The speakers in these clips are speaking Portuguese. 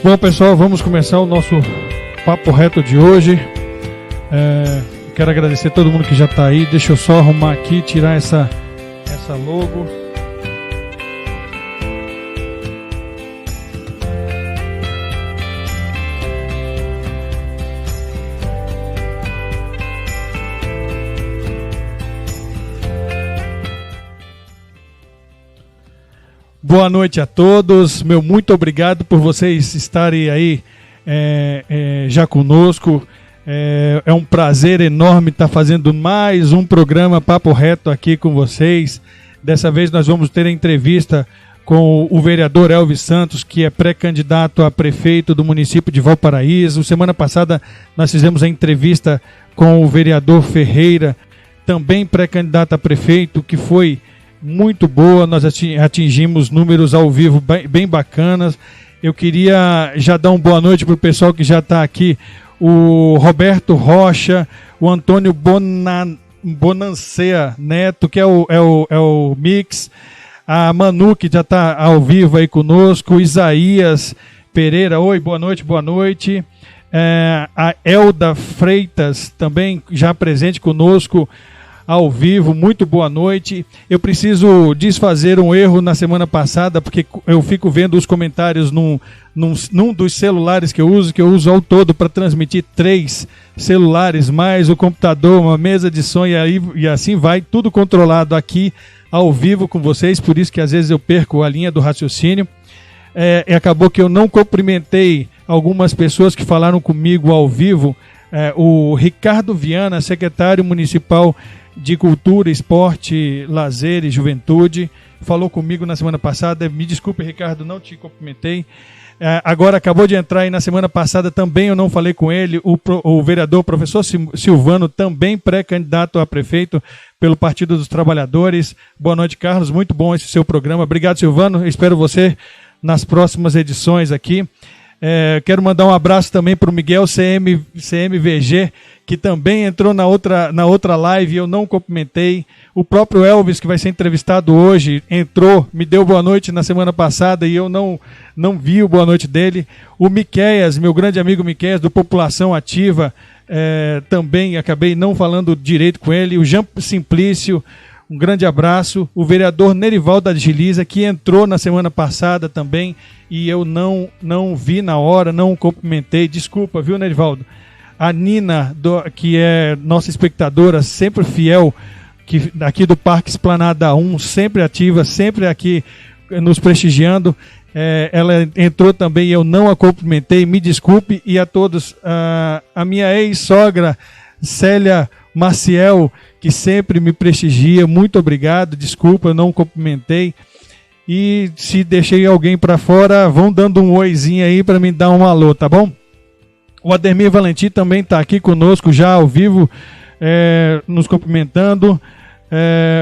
Bom, pessoal, vamos começar o nosso papo reto de hoje. Quero agradecer a todo mundo que já está aí. Deixa eu só arrumar aqui, tirar essa logo. Boa noite a todos, meu muito obrigado por vocês estarem aí já conosco. É um prazer enorme estar fazendo mais um programa Papo Reto aqui com vocês. Dessa vez nós vamos ter a entrevista com o vereador Elvis Santos, que é pré-candidato a prefeito do município de Valparaíso. Semana passada nós fizemos a entrevista com o vereador Ferreira, também pré-candidato a prefeito, que foi muito boa. Nós atingimos números ao vivo bem bacanas. Eu queria já dar uma boa noite para o pessoal que já está aqui. O Roberto Rocha, o Antônio Bonancea Neto, que é o Mix, a Manu, que já está ao vivo aí conosco, o Isaías Pereira, oi, boa noite. A Elda Freitas, também já presente conosco ao vivo, muito boa noite. Eu preciso desfazer um erro na semana passada, porque eu fico vendo os comentários num dos celulares que eu uso ao todo para transmitir 3 celulares, mais o computador, uma mesa de som, e assim vai, tudo controlado aqui ao vivo com vocês, por isso que às vezes eu perco a linha do raciocínio. Acabou que eu não cumprimentei algumas pessoas que falaram comigo ao vivo. O Ricardo Viana, secretário municipal de Cultura, Esporte, Lazer e Juventude, falou comigo na semana passada. Me desculpe, Ricardo, não te cumprimentei. Agora acabou de entrar aí na semana passada, também eu não falei com ele, o vereador professor Silvano, também pré-candidato a prefeito pelo Partido dos Trabalhadores. Boa noite, Carlos, muito bom esse seu programa. Obrigado, Silvano, espero você nas próximas edições aqui. Quero mandar um abraço também para o Miguel CMVG, que também entrou na outra live, eu não cumprimentei. O próprio Elvis, que vai ser entrevistado hoje, entrou, me deu boa noite na semana passada e eu não vi o boa noite dele. O Miqueias, meu grande amigo Miqueias, do População Ativa, também acabei não falando direito com ele. O Jean Simplício, um grande abraço. O vereador Nerivaldo da Giliza, que entrou na semana passada também e eu não vi na hora, não cumprimentei. Desculpa, viu, Nerivaldo? A Nina, que é nossa espectadora, sempre fiel, aqui do Parque Esplanada 1, sempre ativa, sempre aqui nos prestigiando. Ela entrou também e eu não a cumprimentei, me desculpe. E a todos, a minha ex-sogra, Célia Maciel, que sempre me prestigia, muito obrigado, desculpa, eu não cumprimentei. E se deixei alguém para fora, vão dando um oizinho aí para me dar um alô, tá bom? O Ademir Valentim também está aqui conosco já ao vivo, nos cumprimentando.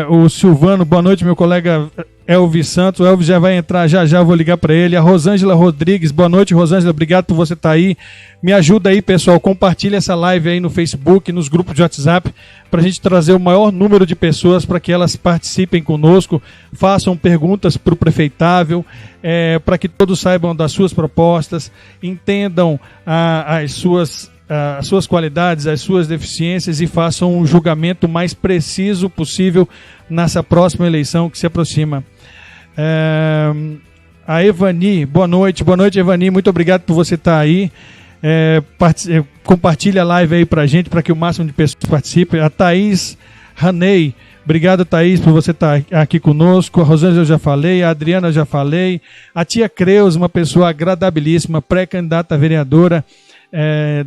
O Silvano, boa noite, meu colega Elvis Santos. O Elvis já vai entrar já vou ligar para ele. A Rosângela Rodrigues, boa noite, Rosângela, obrigado por você estar aí. Me ajuda aí, pessoal, compartilha essa live aí no Facebook, nos grupos de WhatsApp, para a gente trazer o maior número de pessoas para que elas participem conosco, façam perguntas para o prefeitável, para que todos saibam das suas propostas, entendam as suas qualidades, as suas deficiências e façam um julgamento mais preciso possível nessa próxima eleição que se aproxima. A Evani, boa noite, Evani, muito obrigado por você estar aí. Compartilha a live aí pra gente, para que o máximo de pessoas participem. A Thaís Ranei, obrigado, Thaís, por você estar aqui conosco. A Rosângela eu já falei, a Adriana eu já falei. A tia Creus, uma pessoa agradabilíssima, pré-candidata a vereadora,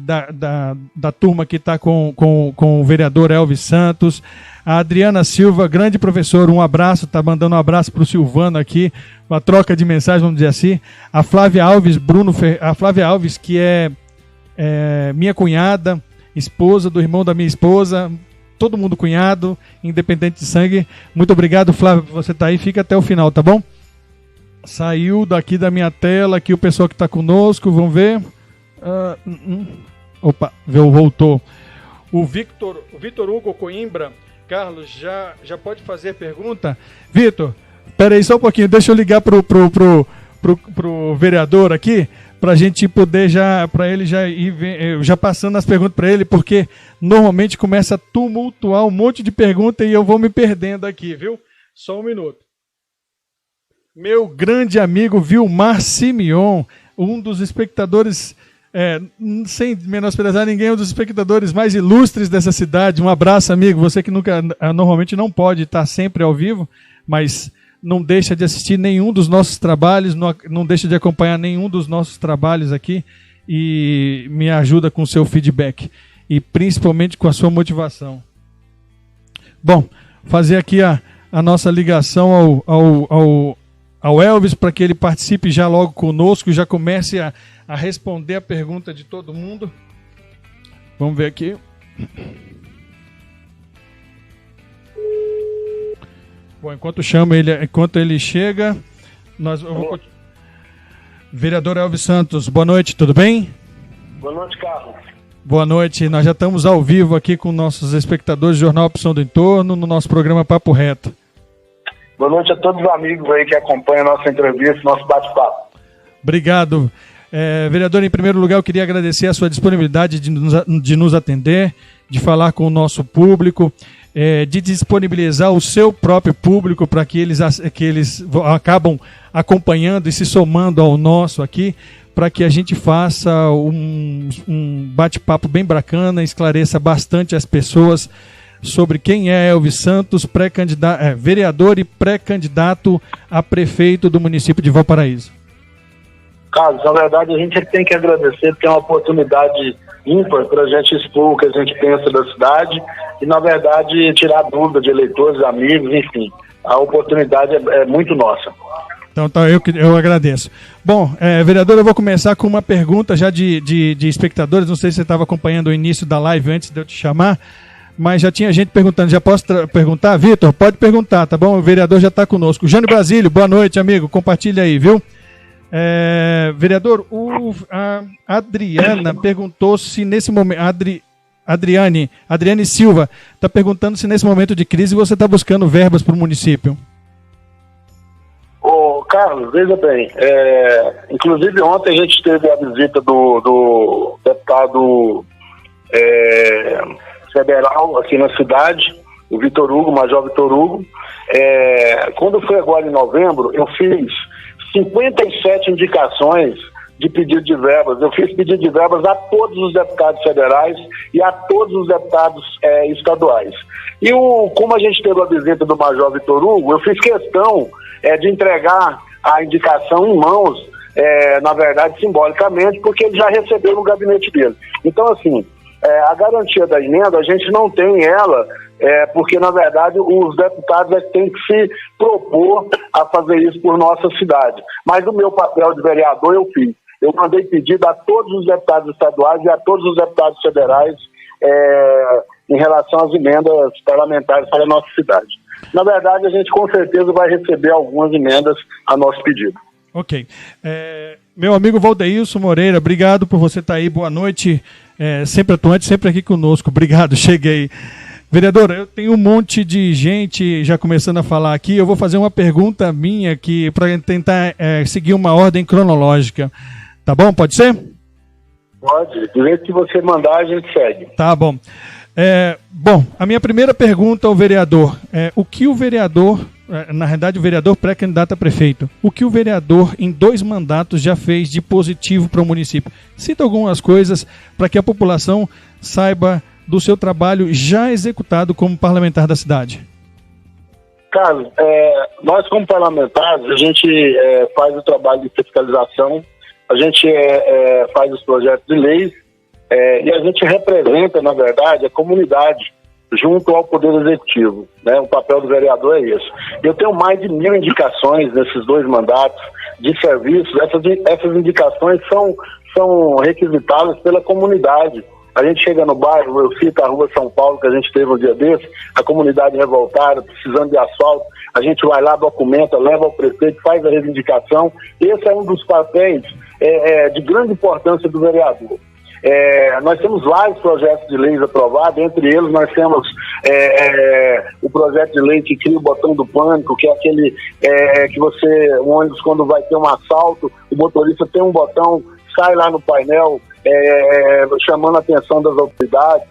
da turma que está com o vereador Elvis Santos. A Adriana Silva, grande professor, um abraço, está mandando um abraço para o Silvano aqui, uma troca de mensagem, vamos dizer assim. A Flávia Alves, a Flávia Alves, que é minha cunhada, esposa do irmão da minha esposa, todo mundo cunhado, independente de sangue. Muito obrigado, Flávia, por você estar aí, fica até o final, tá bom? Saiu daqui da minha tela aqui o pessoal que está conosco, vamos ver. Opa, voltou. O Vitor Hugo Coimbra, Carlos, já pode fazer pergunta? Vitor, espera aí só um pouquinho, deixa eu ligar pro vereador aqui, para a gente poder para ele já ir já passando as perguntas para ele, porque normalmente começa a tumultuar um monte de perguntas e eu vou me perdendo aqui, viu? Só um minuto. Meu grande amigo Vilmar Simeon, um dos espectadores, sem menosprezar ninguém, um dos espectadores mais ilustres dessa cidade. Um abraço, amigo. Você que normalmente não pode estar sempre ao vivo, mas não deixa de assistir nenhum dos nossos trabalhos, não deixa de acompanhar nenhum dos nossos trabalhos aqui e me ajuda com o seu feedback e principalmente com a sua motivação. Bom, fazer aqui a nossa ligação ao Elvis para que ele participe já logo conosco e já comece a responder a pergunta de todo mundo. Vamos ver aqui. Bom, enquanto ele chega, Vereador Elvis Santos, boa noite, tudo bem? Boa noite, Carlos. Boa noite, nós já estamos ao vivo aqui com nossos espectadores do Jornal Opção do Entorno, no nosso programa Papo Reto. Boa noite a todos os amigos aí que acompanham a nossa entrevista, nosso bate-papo. Obrigado. Vereador, em primeiro lugar, eu queria agradecer a sua disponibilidade de nos atender, de falar com o nosso público, de disponibilizar o seu próprio público para que eles acabam acompanhando e se somando ao nosso aqui, para que a gente faça um bate-papo bem bacana, esclareça bastante as pessoas sobre quem é Elvis Santos, vereador e pré-candidato a prefeito do município de Valparaíso. Carlos, na verdade a gente tem que agradecer porque é uma oportunidade ímpar para a gente expor o que a gente pensa da cidade e, na verdade, tirar dúvida de eleitores, amigos, enfim. A oportunidade é muito nossa. Então eu agradeço. Bom, vereador, eu vou começar com uma pergunta já de espectadores. Não sei se você estava acompanhando o início da live antes de eu te chamar, mas já tinha gente perguntando. Já posso perguntar? Vitor, pode perguntar, tá bom? O vereador já está conosco. Jânio Basílio, boa noite, amigo. Compartilha aí, viu? Vereador, a Adriana perguntou se nesse momento... Adriane Silva está perguntando se nesse momento de crise você está buscando verbas para o município. Carlos, veja bem, inclusive ontem a gente teve a visita do deputado federal aqui na cidade, o Vitor Hugo, Major Vitor Hugo. Quando foi agora em novembro, eu fiz 57 indicações de pedido de verbas. Eu fiz pedido de verbas a todos os deputados federais e a todos os deputados estaduais. E como a gente teve a visita do Major Vitor Hugo, eu fiz questão de entregar a indicação em mãos, na verdade, simbolicamente, porque ele já recebeu no gabinete dele. Então, assim, a garantia da emenda, a gente não tem ela, porque, na verdade, os deputados têm que se propor a fazer isso por nossa cidade. Mas o meu papel de vereador eu fiz. Eu mandei pedido a todos os deputados estaduais e a todos os deputados federais em relação às emendas parlamentares para a nossa cidade. Na verdade, a gente com certeza vai receber algumas emendas a nosso pedido. Ok. Meu amigo Valdeilson Moreira, obrigado por você estar aí. Boa noite. Sempre atuante, sempre aqui conosco. Obrigado, cheguei. Vereador, eu tenho um monte de gente já começando a falar aqui. Eu vou fazer uma pergunta minha aqui para tentar seguir uma ordem cronológica. Tá bom? Pode ser? Pode. Do jeito que você mandar, a gente segue. Tá bom. Bom, a minha primeira pergunta ao vereador o que o vereador, na verdade o vereador pré-candidato a prefeito, o que o vereador em 2 mandatos já fez de positivo para o município? Cita algumas coisas para que a população saiba do seu trabalho já executado como parlamentar da cidade. Carlos, nós como parlamentares, a gente faz o trabalho de fiscalização, a gente faz os projetos de leis e a gente representa, na verdade, a comunidade junto ao Poder Executivo, né? O papel do vereador é esse. Eu tenho mais de 1000 indicações nesses 2 mandatos de serviços. Essas indicações são requisitadas pela comunidade. A gente chega no bairro, eu cito a Rua São Paulo, que a gente teve um dia desse, a comunidade revoltada, precisando de asfalto, a gente vai lá, documenta, leva ao prefeito, faz a reivindicação. Esse é um dos papéis de grande importância do vereador. Nós temos vários projetos de leis aprovados, entre eles nós temos o projeto de lei que cria o botão do pânico, que é aquele que o ônibus, quando vai ter um assalto, o motorista tem um botão, sai lá no painel chamando a atenção das autoridades.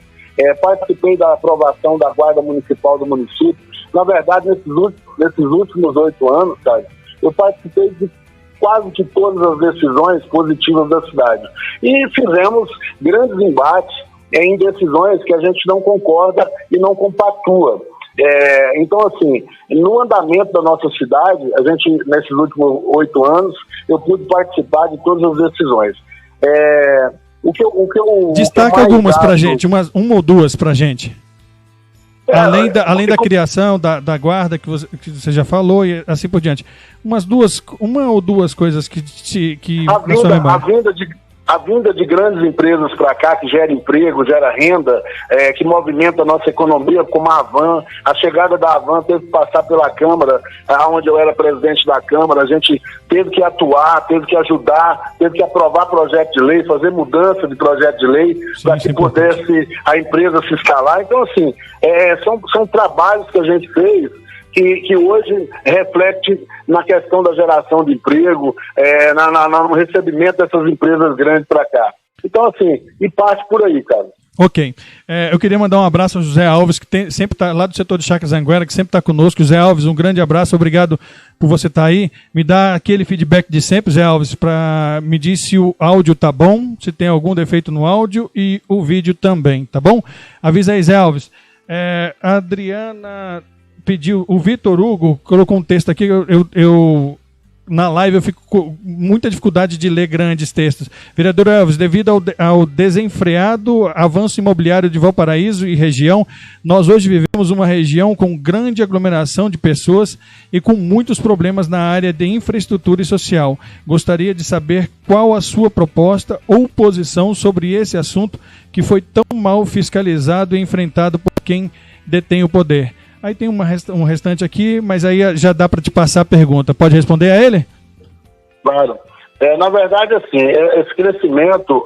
Participei da aprovação da Guarda Municipal do município. Na verdade, nesses últimos 8 anos, cara, eu participei de quase que todas as decisões positivas da cidade. E fizemos grandes embates em decisões que a gente não concorda e não compactua. Então, assim, no andamento da nossa cidade, a gente, nesses últimos 8 anos, eu pude participar de todas as decisões. Destaca algumas para a gente, uma ou duas para a gente. Além da criação, da guarda que você já falou e assim por diante. Uma ou duas coisas que a vinda de grandes empresas para cá, que gera emprego, gera renda, que movimenta a nossa economia, como a Avan. A chegada da Avan teve que passar pela Câmara, onde eu era presidente da Câmara. A gente teve que atuar, teve que ajudar, teve que aprovar projeto de lei, fazer mudança de projeto de lei para que pudesse a empresa se escalar. Então, assim, são trabalhos que a gente fez que hoje reflete na questão da geração de emprego, no recebimento dessas empresas grandes para cá. Então, assim, e parte por aí, cara. Ok. Eu queria mandar um abraço ao José Alves, que sempre está lá do setor de Chácaras Anguera, que sempre está conosco. José Alves, um grande abraço, obrigado por você estar aí. Me dá aquele feedback de sempre, José Alves, para me dizer se o áudio tá bom, se tem algum defeito no áudio e o vídeo também, tá bom? Avisa aí, Zé Alves. A Adriana pediu, o Vitor Hugo colocou um texto aqui, eu na live eu fico com muita dificuldade de ler grandes textos. Vereador Elvis, devido ao desenfreado avanço imobiliário de Valparaíso e região, nós hoje vivemos uma região com grande aglomeração de pessoas e com muitos problemas na área de infraestrutura e social. Gostaria de saber qual a sua proposta ou posição sobre esse assunto que foi tão mal fiscalizado e enfrentado por quem detém o poder. Aí tem um restante aqui, mas aí já dá para te passar a pergunta. Pode responder a ele? Claro. Na verdade, assim, esse crescimento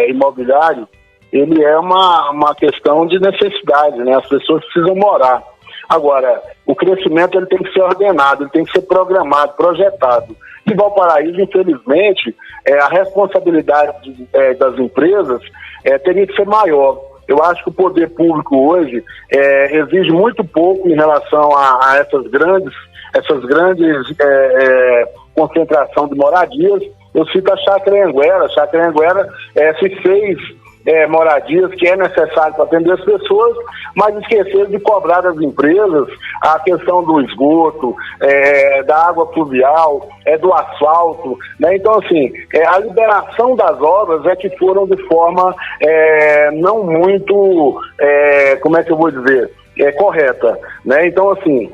imobiliário, ele é uma questão de necessidade, né? As pessoas precisam morar. Agora, o crescimento ele tem que ser ordenado, ele tem que ser programado, projetado. Em Valparaíso, infelizmente, a responsabilidade das empresas teria que ser maior. Eu acho que o poder público hoje exige muito pouco em relação a essas grandes concentração de moradias. Eu cito a Chácara Anguera. A Chácara Anguera se fez moradias que é necessário para atender as pessoas, mas esqueceram de cobrar das empresas a questão do esgoto, da água pluvial, do asfalto, né? Então, assim, a liberação das obras que foram de forma não muito, como é que eu vou dizer, correta, né? Então, assim,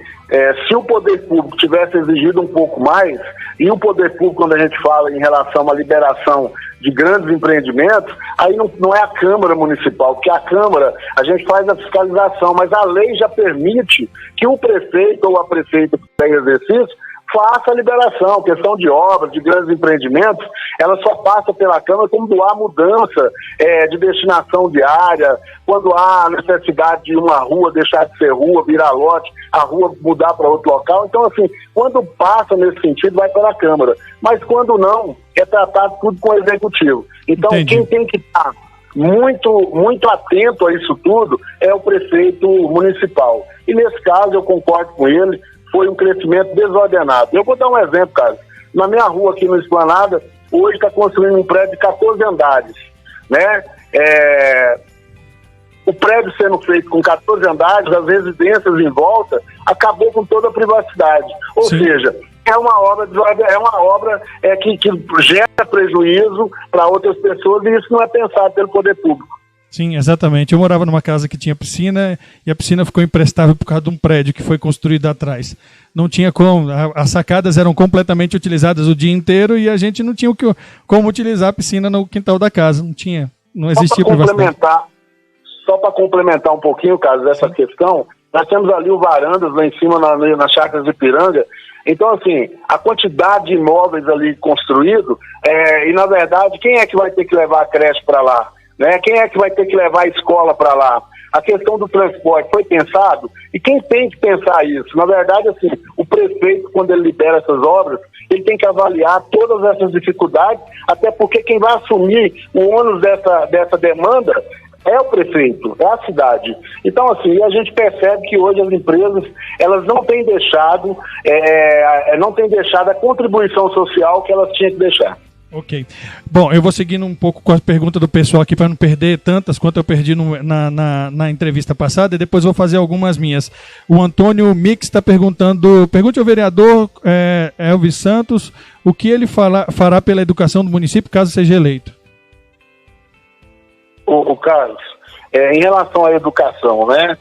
se o poder público tivesse exigido um pouco mais, e o poder público, quando a gente fala em relação à liberação de grandes empreendimentos, aí não é a Câmara Municipal, porque a Câmara, a gente faz a fiscalização, mas a lei já permite que o prefeito ou a prefeita que tem exercício faça a liberação. Questão de obras, de grandes empreendimentos, ela só passa pela Câmara quando há mudança de destinação de área, quando há necessidade de uma rua deixar de ser rua, virar lote, a rua mudar para outro local. Então, assim, quando passa nesse sentido, vai para a Câmara. Mas quando não, é tratado tudo com o Executivo. Então, Entendi. Quem tem que estar muito, muito atento a isso tudo é o prefeito municipal. E nesse caso, eu concordo com ele, foi um crescimento desordenado. Eu vou dar um exemplo, cara. Na minha rua aqui no Esplanada, hoje está construindo um prédio de 14 andares, né? O prédio sendo feito com 14 andares, as residências em volta, acabou com toda a privacidade. Ou Sim. seja, é uma obra que gera prejuízo para outras pessoas, e isso não é pensado pelo poder público. Sim, exatamente. Eu morava numa casa que tinha piscina e a piscina ficou imprestável por causa de um prédio que foi construído atrás. Não tinha como, as sacadas eram completamente utilizadas o dia inteiro e a gente não tinha como utilizar a piscina no quintal da casa. Não existia privacidade. Só para complementar um pouquinho, Carlos, dessa questão, nós temos ali o Varandas lá em cima nas Chácaras de Ipiranga. Então, assim, a quantidade de imóveis ali construídos, e na verdade, quem é que vai ter que levar a creche para lá? né? Quem é que vai ter que levar a escola para lá? A questão do transporte foi pensado? E quem tem que pensar isso? Na verdade, assim, o prefeito, quando ele libera essas obras, ele tem que avaliar todas essas dificuldades, até porque quem vai assumir o ônus dessa demanda é o prefeito, é a cidade. Então, assim, a gente percebe que hoje as empresas, elas não têm deixado a contribuição social que elas tinham que deixar. Ok. Bom, eu vou seguindo um pouco com a pergunta do pessoal aqui para não perder tantas quanto eu perdi na entrevista passada, e depois vou fazer algumas minhas. O Antônio Mix está perguntando, pergunte ao vereador Elvis Santos o que ele fará pela educação do município caso seja eleito. O Carlos, em relação à educação, né?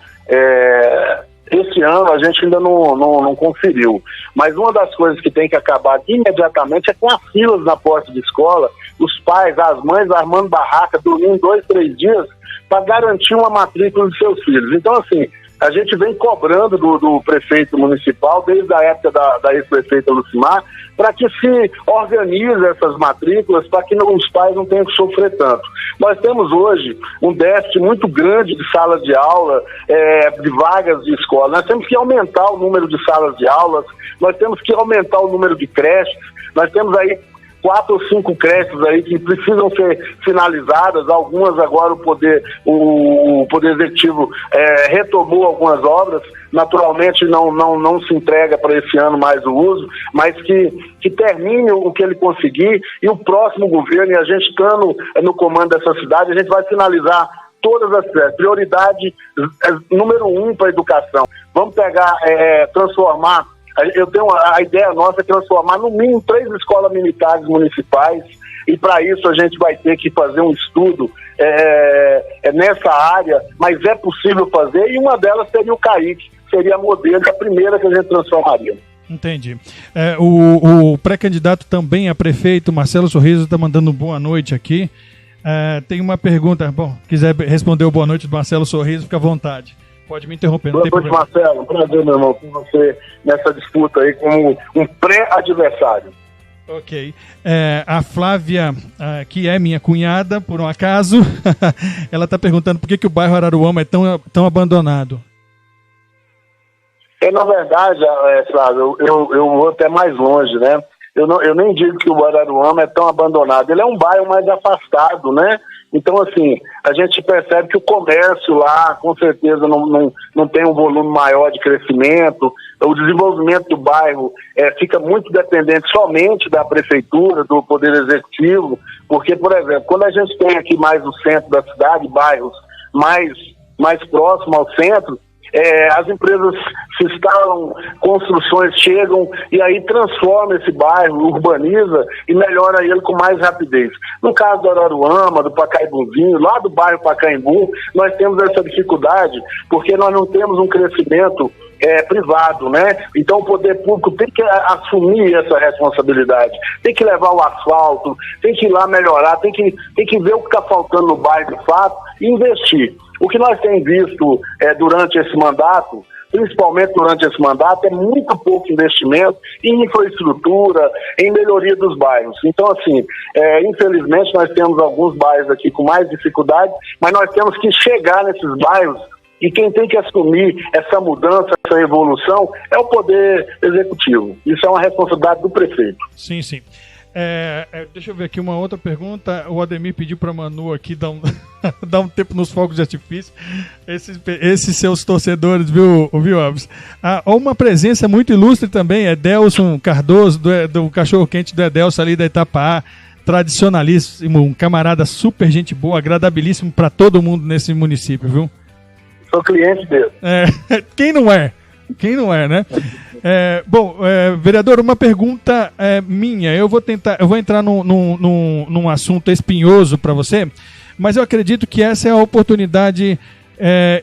Esse ano a gente ainda não conferiu, mas uma das coisas que tem que acabar imediatamente é com as filas na porta de escola, os pais, as mães armando barraca, dormindo 2, 3 dias para garantir uma matrícula de seus filhos. Então, assim, a gente vem cobrando do prefeito municipal, desde a época da ex-prefeita Lucimar, para que se organize essas matrículas, para que os pais não tenham que sofrer tanto. Nós temos hoje um déficit muito grande de salas de aula, de vagas de escola. Nós temos que aumentar o número de salas de aulas, nós temos que aumentar o número de creches, nós temos aí 4 ou 5 creches aí que precisam ser finalizadas, algumas agora o Poder Executivo retomou algumas obras, naturalmente não se entrega para esse ano mais o uso, mas que termine o que ele conseguir, e o próximo governo, e a gente estando no comando dessa cidade, a gente vai finalizar todas as prioridade número 1 para a educação. Vamos pegar, transformar. A ideia nossa é transformar no mínimo 3 escolas militares municipais, e para isso a gente vai ter que fazer um estudo nessa área, mas é possível fazer, e uma delas seria o CAIC, seria a modelo, a primeira que a gente transformaria. Entendi. O pré-candidato também a prefeito, Marcelo Sorriso, está mandando boa noite aqui. Tem uma pergunta, quiser responder o boa noite do Marcelo Sorriso, fica à vontade. Pode me interromper. Boa noite, Marcelo. Um prazer, meu irmão, com você nessa disputa aí como um pré-adversário. Ok. A Flávia, que é minha cunhada, por um acaso, ela está perguntando por que o bairro Araruama é tão abandonado. Na verdade, Flávio, eu vou até mais longe, né? Eu nem digo que o Araruama é tão abandonado. Ele é um bairro mais afastado, né? Então, assim, a gente percebe que o comércio lá, com certeza, não tem um volume maior de crescimento. O desenvolvimento do bairro fica muito dependente somente da prefeitura, do Poder Executivo, porque, por exemplo, quando a gente tem aqui mais o centro da cidade, bairros mais próximos ao centro, as empresas se instalam, construções chegam e aí transforma esse bairro, urbaniza e melhora ele com mais rapidez. No caso do Araruama, do Pacaembuzinho, lá do bairro Pacaembu, nós temos essa dificuldade porque nós não temos um crescimento privado, né? Então o poder público tem que assumir essa responsabilidade, tem que levar o asfalto, tem que ir lá melhorar, tem que ver o que está faltando no bairro de fato e investir. O que nós temos visto durante esse mandato, principalmente durante esse mandato, é muito pouco investimento em infraestrutura, em melhoria dos bairros. Então, assim, infelizmente nós temos alguns bairros aqui com mais dificuldade, mas nós temos que chegar nesses bairros e quem tem que assumir essa mudança, essa evolução, é o Poder Executivo. Isso é uma responsabilidade do prefeito. Sim, sim. Deixa eu ver aqui uma outra pergunta. O Ademir pediu para Manu aqui dar um tempo nos fogos de artifício. Esses seus torcedores, viu Alves? Uma presença muito ilustre também, Edelson Cardoso, do Cachorro Quente do Edelson ali da Itapaá. Tradicionalíssimo, um camarada super gente boa, agradabilíssimo para todo mundo nesse município, viu? Sou cliente dele. Quem não é? Né? Vereador, uma pergunta minha. Eu vou entrar num assunto espinhoso para você, mas eu acredito que essa é a oportunidade.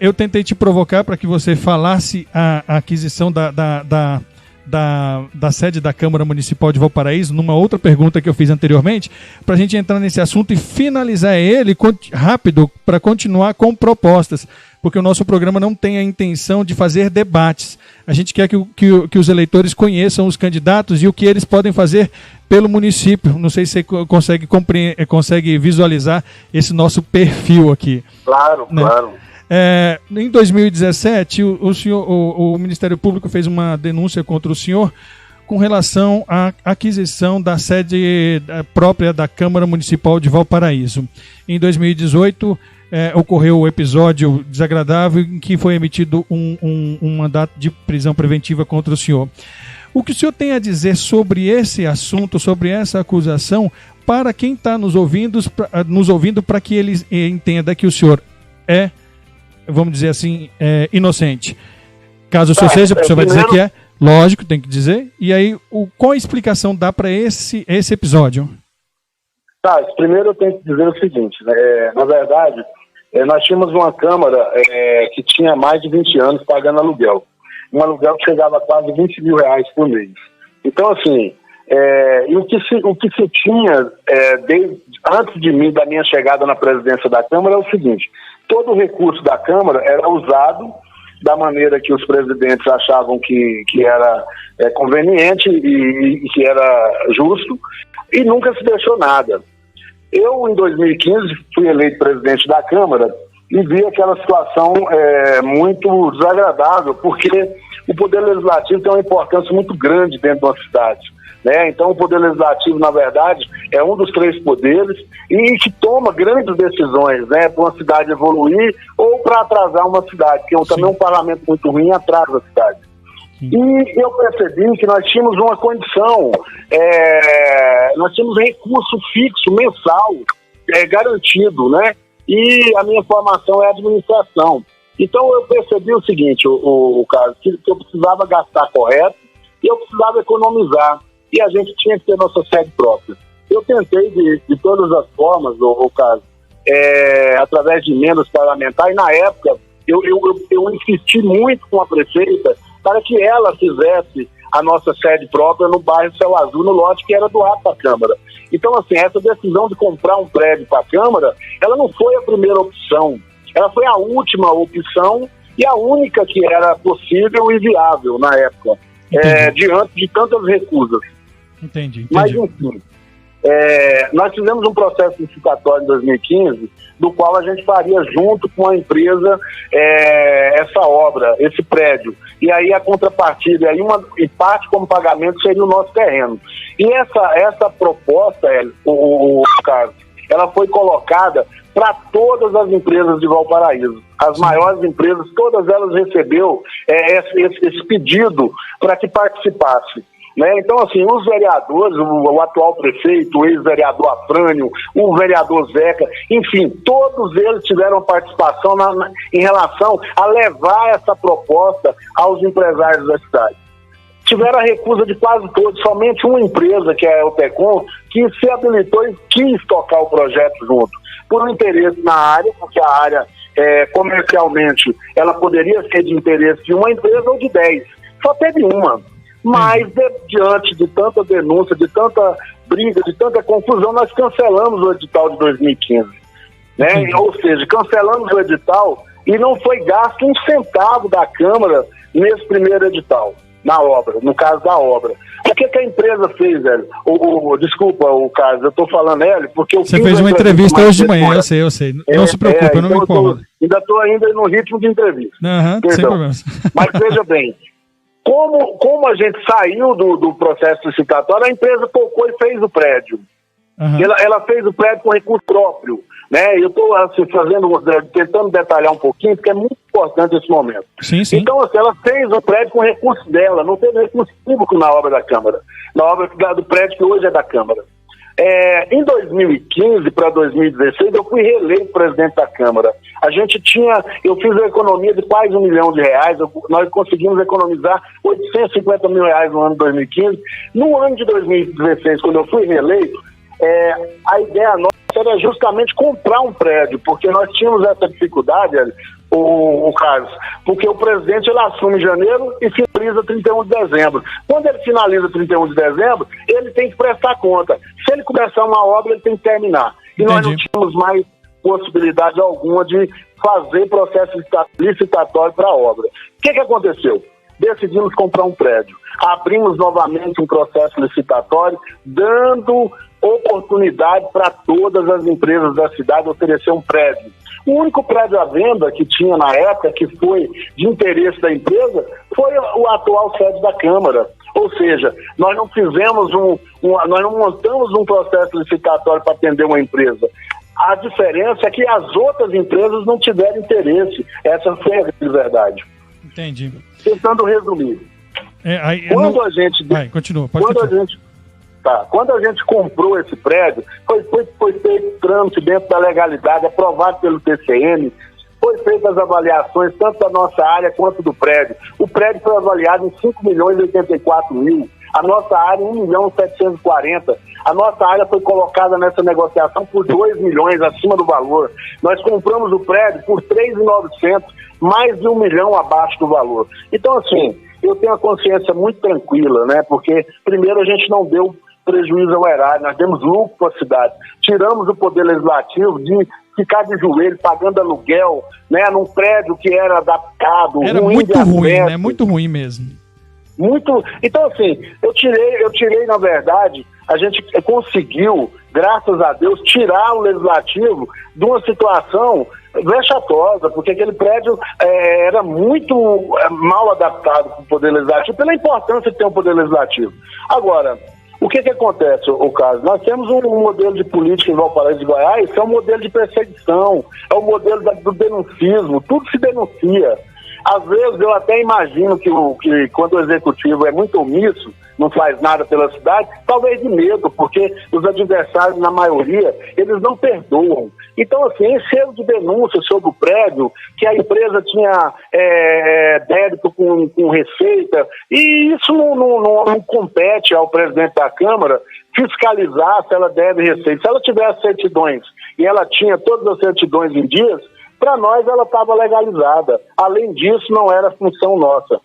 Eu tentei te provocar para que você falasse a aquisição da sede da Câmara Municipal de Valparaíso, numa outra pergunta que eu fiz anteriormente, para a gente entrar nesse assunto e finalizar ele rápido para continuar com propostas. porque o nosso programa não tem a intenção de fazer debates. A gente quer que os eleitores conheçam os candidatos e o que eles podem fazer pelo município. Não sei se você consegue visualizar esse nosso perfil aqui. Claro, né? Claro. Em 2017, o Ministério Público fez uma denúncia contra o senhor com relação à aquisição da sede própria da Câmara Municipal de Valparaíso. Em 2018, ocorreu o episódio desagradável em que foi emitido um mandato de prisão preventiva contra o senhor. O que o senhor tem a dizer sobre esse assunto, sobre essa acusação, para quem está nos ouvindo, para que ele entenda que o senhor é, vamos dizer assim, inocente? Caso o senhor seja, o senhor vai dizer que é. Lógico, tem que dizer. E aí, qual a explicação dá para esse episódio? Tá, primeiro eu tenho que dizer o seguinte, né? Na verdade, nós tínhamos uma Câmara que tinha mais de 20 anos pagando aluguel. Um aluguel que chegava a quase R$20 mil por mês. Então, assim, e o que se tinha antes de mim, da minha chegada na presidência da Câmara, é o seguinte: todo o recurso da Câmara era usado da maneira que os presidentes achavam que era conveniente e que era justo, e nunca se deixou nada. Eu, em 2015, fui eleito presidente da Câmara e vi aquela situação muito desagradável, porque o Poder Legislativo tem uma importância muito grande dentro de uma cidade. Né? Então, o Poder Legislativo, na verdade, é um dos 3 poderes e que toma grandes decisões, né, para uma cidade evoluir ou para atrasar uma cidade, porque também um parlamento muito ruim atrasa a cidade. Sim. E eu percebi que nós tínhamos uma condição, nós tínhamos recurso fixo, mensal, garantido, né? E a minha formação é administração. Então, eu percebi o seguinte, o caso, que eu precisava gastar correto e eu precisava economizar. E a gente tinha que ter nossa sede própria. Eu tentei de todas as formas, o caso, através de emendas parlamentares, e na época eu insisti muito com a prefeita para que ela fizesse a nossa sede própria no bairro Céu Azul, no lote que era doado para a Câmara. Então, assim, essa decisão de comprar um prédio para a Câmara, ela não foi a primeira opção, ela foi a última opção e a única que era possível e viável na época, diante de tantas recusas. Entendi. Mas, enfim, nós fizemos um processo licitatório em 2015, do qual a gente faria junto com a empresa essa obra, esse prédio. E aí a contrapartida, aí em parte como pagamento, seria o nosso terreno. E essa proposta, Carlos, ela foi colocada para todas as empresas de Valparaíso. As maiores empresas, todas elas receberam esse pedido para que participasse. Né? Então, assim, os vereadores, o atual prefeito, o ex-vereador Afrânio, o vereador Zeca, enfim, todos eles tiveram participação em relação a levar essa proposta aos empresários da cidade. Tiveram a recusa de quase todos, somente uma empresa, que é a Eltecom, que se habilitou e quis tocar o projeto junto, por um interesse na área, porque a área, comercialmente, ela poderia ser de interesse de uma empresa ou de 10. Só teve uma. Mas, diante de tanta denúncia, de tanta briga, de tanta confusão, nós cancelamos o edital de 2015. Né? Ou seja, cancelamos o edital e não foi gasto um centavo da Câmara nesse primeiro edital, na obra, no caso da obra. O que a empresa fez, Hélio? Desculpa, Carlos, eu estou falando, Hélio, porque eu Você fez uma entrevista hoje de manhã, eu sei. Não se preocupe, eu não me incomodo. Ainda estou ainda no ritmo de entrevista. Sem problemas. Mas veja bem, como a gente saiu do processo licitatório, a empresa tocou e fez o prédio. Ela fez o prédio com recurso próprio. Né? Eu estou assim, tentando detalhar um pouquinho, porque é muito importante esse momento. Sim. Então, assim, ela fez o prédio com recurso dela, não teve recurso público na obra da Câmara, na obra do prédio que hoje é da Câmara. Em 2015 para 2016, eu fui reeleito presidente da Câmara. Eu fiz uma economia de quase R$1 milhão, nós conseguimos economizar R$850 mil no ano de 2015. No ano de 2016, quando eu fui reeleito, a ideia nossa era justamente comprar um prédio, porque nós tínhamos essa dificuldade, o Carlos, porque o presidente ele assume em janeiro e finaliza 31 de dezembro. Quando ele finaliza 31 de dezembro, ele tem que prestar conta. Se ele começar uma obra, ele tem que terminar. E nós não tínhamos mais possibilidade alguma de fazer processo licitatório para a obra. O que aconteceu? Decidimos comprar um prédio. Abrimos novamente um processo licitatório, dando oportunidade para todas as empresas da cidade oferecer um prédio. O único prédio à venda que tinha na época, que foi de interesse da empresa, foi o atual sede da Câmara. Ou seja, nós não fizemos nós não montamos um processo licitatório para atender uma empresa. A diferença é que as outras empresas não tiveram interesse. Essa foi a verdade. Entendi. Tentando resumir. Quando a gente comprou esse prédio, foi feito trâmite dentro da legalidade, aprovado pelo TCM, foi feitas as avaliações tanto da nossa área quanto do prédio. O prédio foi avaliado em 5.084.000, a nossa área em 1.740.000. A nossa área foi colocada nessa negociação por 2 milhões acima do valor. Nós compramos o prédio por 3.900, mais de 1 milhão abaixo do valor. Então, assim, eu tenho a consciência muito tranquila, né? Porque, primeiro, a gente não deu prejuízo ao erário, nós demos lucro para a cidade. Tiramos o poder legislativo de ficar de joelho pagando aluguel, né? Num prédio que era adaptado. Era muito ruim, né? Muito ruim mesmo. Então, assim, eu tirei, na verdade, a gente conseguiu, graças a Deus, tirar o legislativo de uma situação vexatosa, porque aquele prédio era muito mal adaptado para o poder legislativo, pela importância de ter um poder legislativo. Agora, o que acontece, o caso? Nós temos um modelo de política em Valparaíso de Goiás, que é um modelo de perseguição, é um modelo do denuncismo, tudo se denuncia. Às vezes eu até imagino que quando o executivo é muito omisso, não faz nada pela cidade, talvez de medo, porque os adversários, na maioria, eles não perdoam. Então, assim, esse erro de denúncia sobre o prédio, que a empresa tinha débito com receita, e isso não compete ao presidente da Câmara fiscalizar se ela deve receita. Se ela tivesse certidões e ela tinha todas as certidões em dias, para nós ela estava legalizada. Além disso, não era função nossa.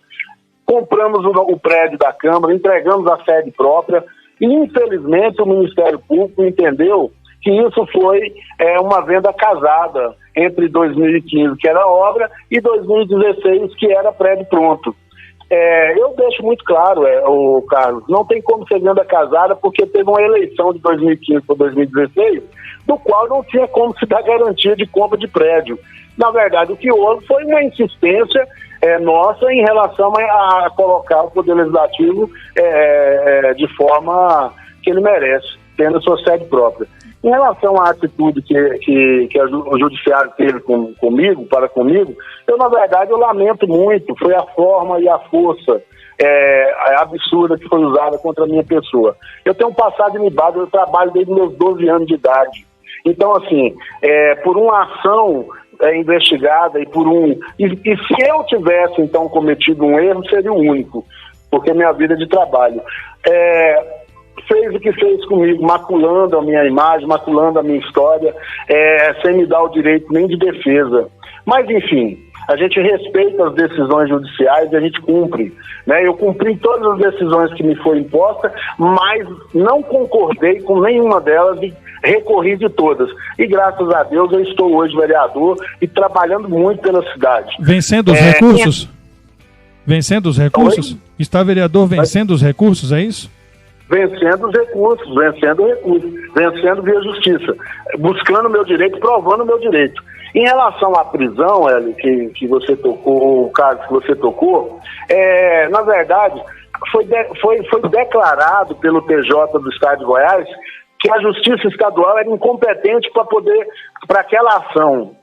Compramos o prédio da Câmara, entregamos a sede própria e, infelizmente, o Ministério Público entendeu que isso foi uma venda casada entre 2015, que era obra, e 2016, que era prédio pronto. Eu deixo muito claro, Carlos, não tem como ser venda casada porque teve uma eleição de 2015 para 2016, do qual não tinha como se dar garantia de compra de prédio. Na verdade, o que houve foi uma insistência nossa em relação a colocar o Poder Legislativo de forma que ele merece, tendo a sua sede própria. Em relação à atitude que o Judiciário teve comigo, eu, na verdade, eu lamento muito, foi a forma e a força absurda que foi usada contra a minha pessoa. Eu tenho um passado ilibado, eu trabalho desde meus 12 anos de idade. Então, assim, por uma ação investigada e se eu tivesse, então, cometido um erro, seria o único, porque minha vida é de trabalho. Fez o que fez comigo, maculando a minha imagem, maculando a minha história, sem me dar o direito nem de defesa. Mas, enfim, a gente respeita as decisões judiciais e a gente cumpre, né? Eu cumpri todas as decisões que me foram impostas, mas não concordei com nenhuma delas e recorri de todas. E, graças a Deus, eu estou hoje vereador e trabalhando muito pela cidade. Vencendo os recursos? Vencendo os recursos? Oi? Está vereador vencendo os recursos, é isso? Vencendo os recursos, vencendo via justiça, buscando o meu direito, provando o meu direito. Em relação à prisão, Hélio, que você tocou, o caso que você tocou, na verdade, foi declarado pelo TJ do Estado de Goiás que a Justiça Estadual era incompetente para aquela ação.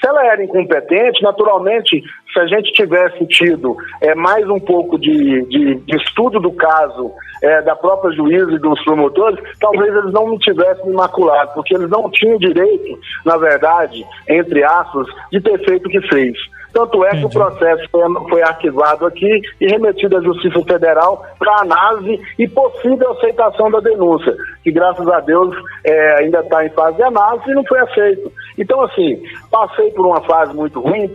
Se ela era incompetente, naturalmente, se a gente tivesse tido mais um pouco de estudo do caso da própria juíza e dos promotores, talvez eles não me tivessem imaculado, porque eles não tinham direito, na verdade, entre aspas, de ter feito o que fez. Tanto que o processo foi arquivado aqui e remetido à Justiça Federal para análise e possível aceitação da denúncia, que graças a Deus ainda está em fase de análise e não foi aceito. Então, assim, Passei por uma fase muito ruim,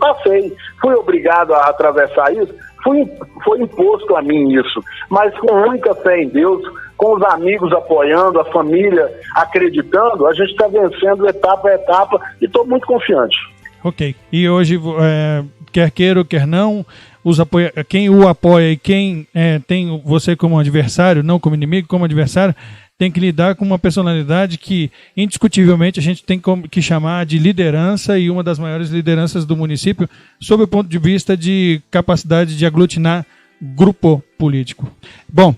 fui obrigado a atravessar isso, foi imposto a mim isso, mas com muita fé em Deus, com os amigos apoiando, a família acreditando, a gente está vencendo etapa a etapa e estou muito confiante. Ok, e hoje, quer queira ou quer não, quem o apoia e quem tem você como adversário, não como inimigo, como adversário, tem que lidar com uma personalidade que, indiscutivelmente, a gente tem que chamar de liderança e uma das maiores lideranças do município, sob o ponto de vista de capacidade de aglutinar grupo político. Bom,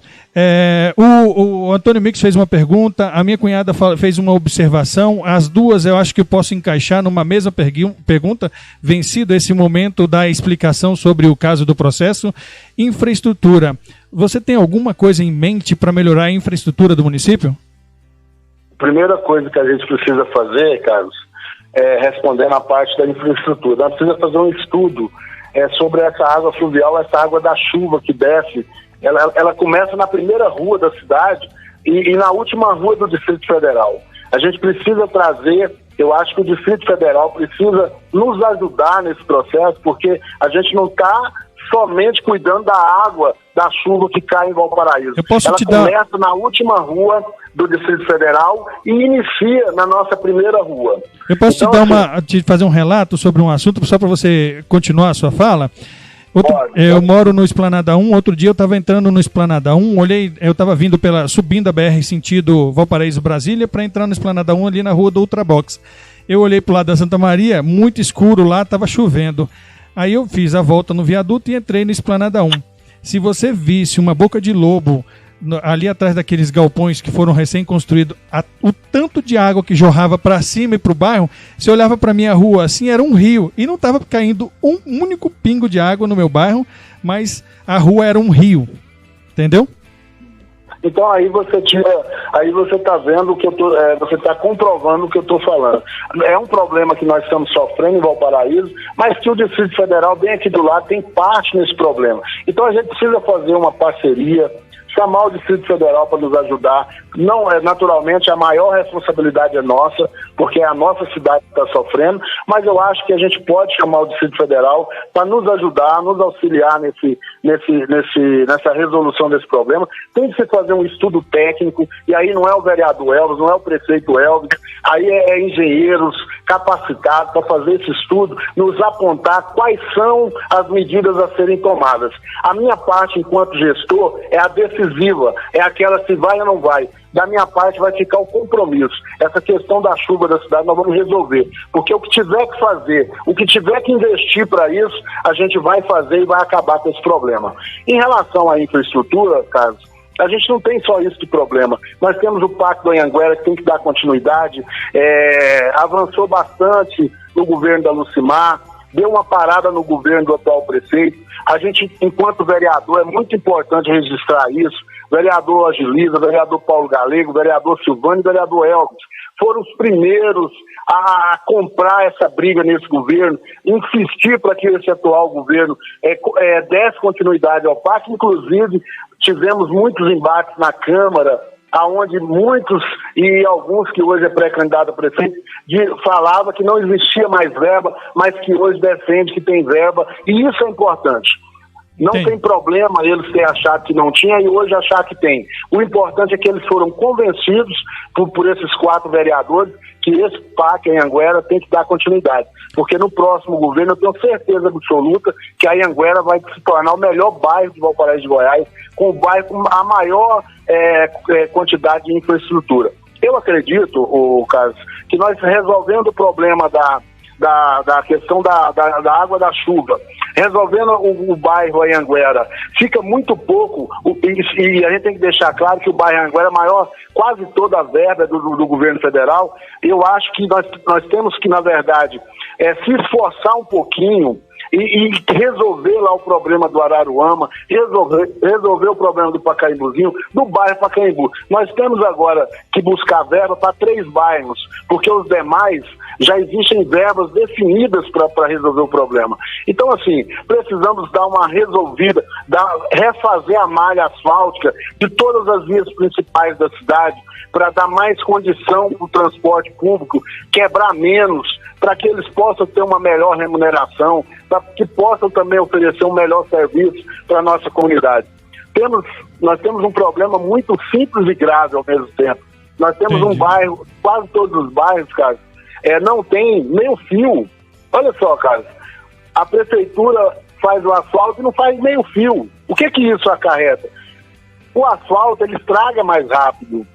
o Antônio Mix fez uma pergunta, a minha cunhada fez uma observação, as duas eu acho que eu posso encaixar numa mesma pergunta, vencido esse momento da explicação sobre o caso do processo. Infraestrutura. Você tem alguma coisa em mente para melhorar a infraestrutura do município? Primeira coisa que a gente precisa fazer, Carlos, é responder na parte da infraestrutura. Nós precisamos fazer um estudo sobre essa água fluvial, essa água da chuva que desce. Ela começa na primeira rua da cidade e na última rua do Distrito Federal. A gente precisa trazer, eu acho que o Distrito Federal precisa nos ajudar nesse processo, porque a gente não está somente cuidando da água, da chuva que cai em Valparaíso. Ela começa na última rua do Distrito Federal e inicia na nossa primeira rua. Eu posso te fazer um relato sobre um assunto, só para você continuar a sua fala? Eu moro no Esplanada 1, outro dia eu estava entrando no Esplanada 1, eu estava subindo a BR sentido Valparaíso-Brasília para entrar no Esplanada 1 ali na rua do Ultrabox. Eu olhei para o lado da Santa Maria, muito escuro lá, estava chovendo. Aí eu fiz a volta no viaduto e entrei no Esplanada 1. Se você visse uma boca de lobo ali atrás daqueles galpões que foram recém-construídos, o tanto de água que jorrava para cima e para o bairro, você olhava para minha rua assim, era um rio. E não estava caindo um único pingo de água no meu bairro, mas a rua era um rio. Entendeu? Então aí você está vendo que você está comprovando o que eu estou falando. É um problema que nós estamos sofrendo em Valparaíso, mas que o Distrito Federal, bem aqui do lado, tem parte nesse problema. Então a gente precisa fazer uma parceria, chamar o Distrito Federal para nos ajudar. Não é, naturalmente, a maior responsabilidade é nossa, porque é a nossa cidade que está sofrendo, mas eu acho que a gente pode chamar o Distrito Federal para nos ajudar, nos auxiliar nessa resolução desse problema. Tem que se fazer um estudo técnico, e aí não é o vereador Elvis, não é o prefeito Elvis, aí é engenheiros capacitados para fazer esse estudo, nos apontar quais são as medidas a serem tomadas. A minha parte, enquanto gestor, é a decisiva, é aquela se vai ou não vai. Da minha parte vai ficar o compromisso. Essa questão da chuva da cidade nós vamos resolver, porque o que tiver que fazer, o que tiver que investir para isso, a gente vai fazer e vai acabar com esse problema. Em relação à infraestrutura, Carlos, a gente não tem só isso de problema. Nós temos o Pacto do Anhanguera, que tem que dar continuidade, avançou bastante no governo da Lucimar, deu uma parada no governo do atual prefeito. A gente, enquanto vereador, é muito importante registrar isso. Vereador Agiliza, vereador Paulo Galego, vereador Silvano e vereador Elvis foram os primeiros a comprar essa briga nesse governo, insistir para que esse atual governo desse continuidade ao pacto. Inclusive, tivemos muitos embates na Câmara, aonde muitos, e alguns que hoje é pré-candidato a prefeito, falava que não existia mais verba, mas que hoje defende que tem verba, e isso é importante. Não tem problema eles terem achado que não tinha e hoje achar que tem. O importante é que eles foram convencidos por esses 4 vereadores que esse PAC em Anhanguera tem que dar continuidade. Porque no próximo governo eu tenho certeza absoluta que a Anhanguera vai se tornar o melhor bairro de Valparaíso de Goiás, com o bairro com a maior quantidade de infraestrutura. Eu acredito, Carlos, que nós resolvendo o problema da questão da água da chuva, resolvendo o bairro Anhanguera, fica muito pouco, e a gente tem que deixar claro que o bairro Anhanguera é maior, quase toda a verba do governo federal. Eu acho que nós temos que, na verdade, se esforçar um pouquinho e resolver lá o problema do Araruama, resolver o problema do Pacaembuzinho, do bairro Pacaembu. Nós temos agora que buscar verba para 3 bairros, porque os demais já existem verbas definidas para resolver o problema. Então, assim, precisamos dar uma resolvida, refazer a malha asfáltica de todas as vias principais da cidade, para dar mais condição para o transporte público, quebrar menos, para que eles possam ter uma melhor remuneração, para que possam também oferecer um melhor serviço para a nossa comunidade. Nós temos um problema muito simples e grave ao mesmo tempo. Nós temos um bairro, quase todos os bairros, cara, não tem meio fio. Olha só, cara, a prefeitura faz o asfalto e não faz meio fio. O que isso acarreta? O asfalto, ele estraga mais rápido.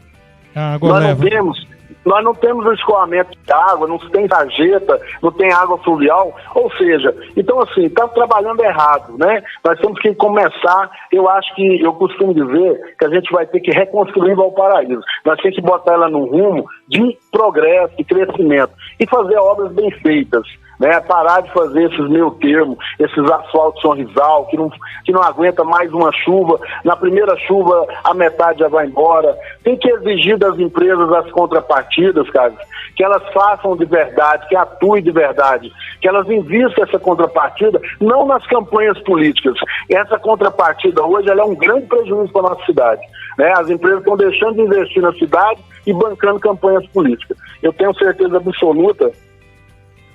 Nós não temos o escoamento de água, não tem sarjeta, não tem água fluvial, ou seja, então assim, está trabalhando errado, né? Nós temos que começar, eu costumo dizer que a gente vai ter que reconstruir Valparaíso. Nós temos que botar ela num rumo de progresso, de crescimento e fazer obras bem feitas. Né, parar de fazer esses meio termo, esses asfaltos sorrisal, que não aguenta mais uma chuva, na primeira chuva a metade já vai embora. Tem que exigir das empresas as contrapartidas, cara, que elas façam de verdade, que atuem de verdade, que elas invistam essa contrapartida, não nas campanhas políticas. Essa contrapartida hoje ela é um grande prejuízo para a nossa cidade. Né? As empresas estão deixando de investir na cidade e bancando campanhas políticas. Eu tenho certeza absoluta,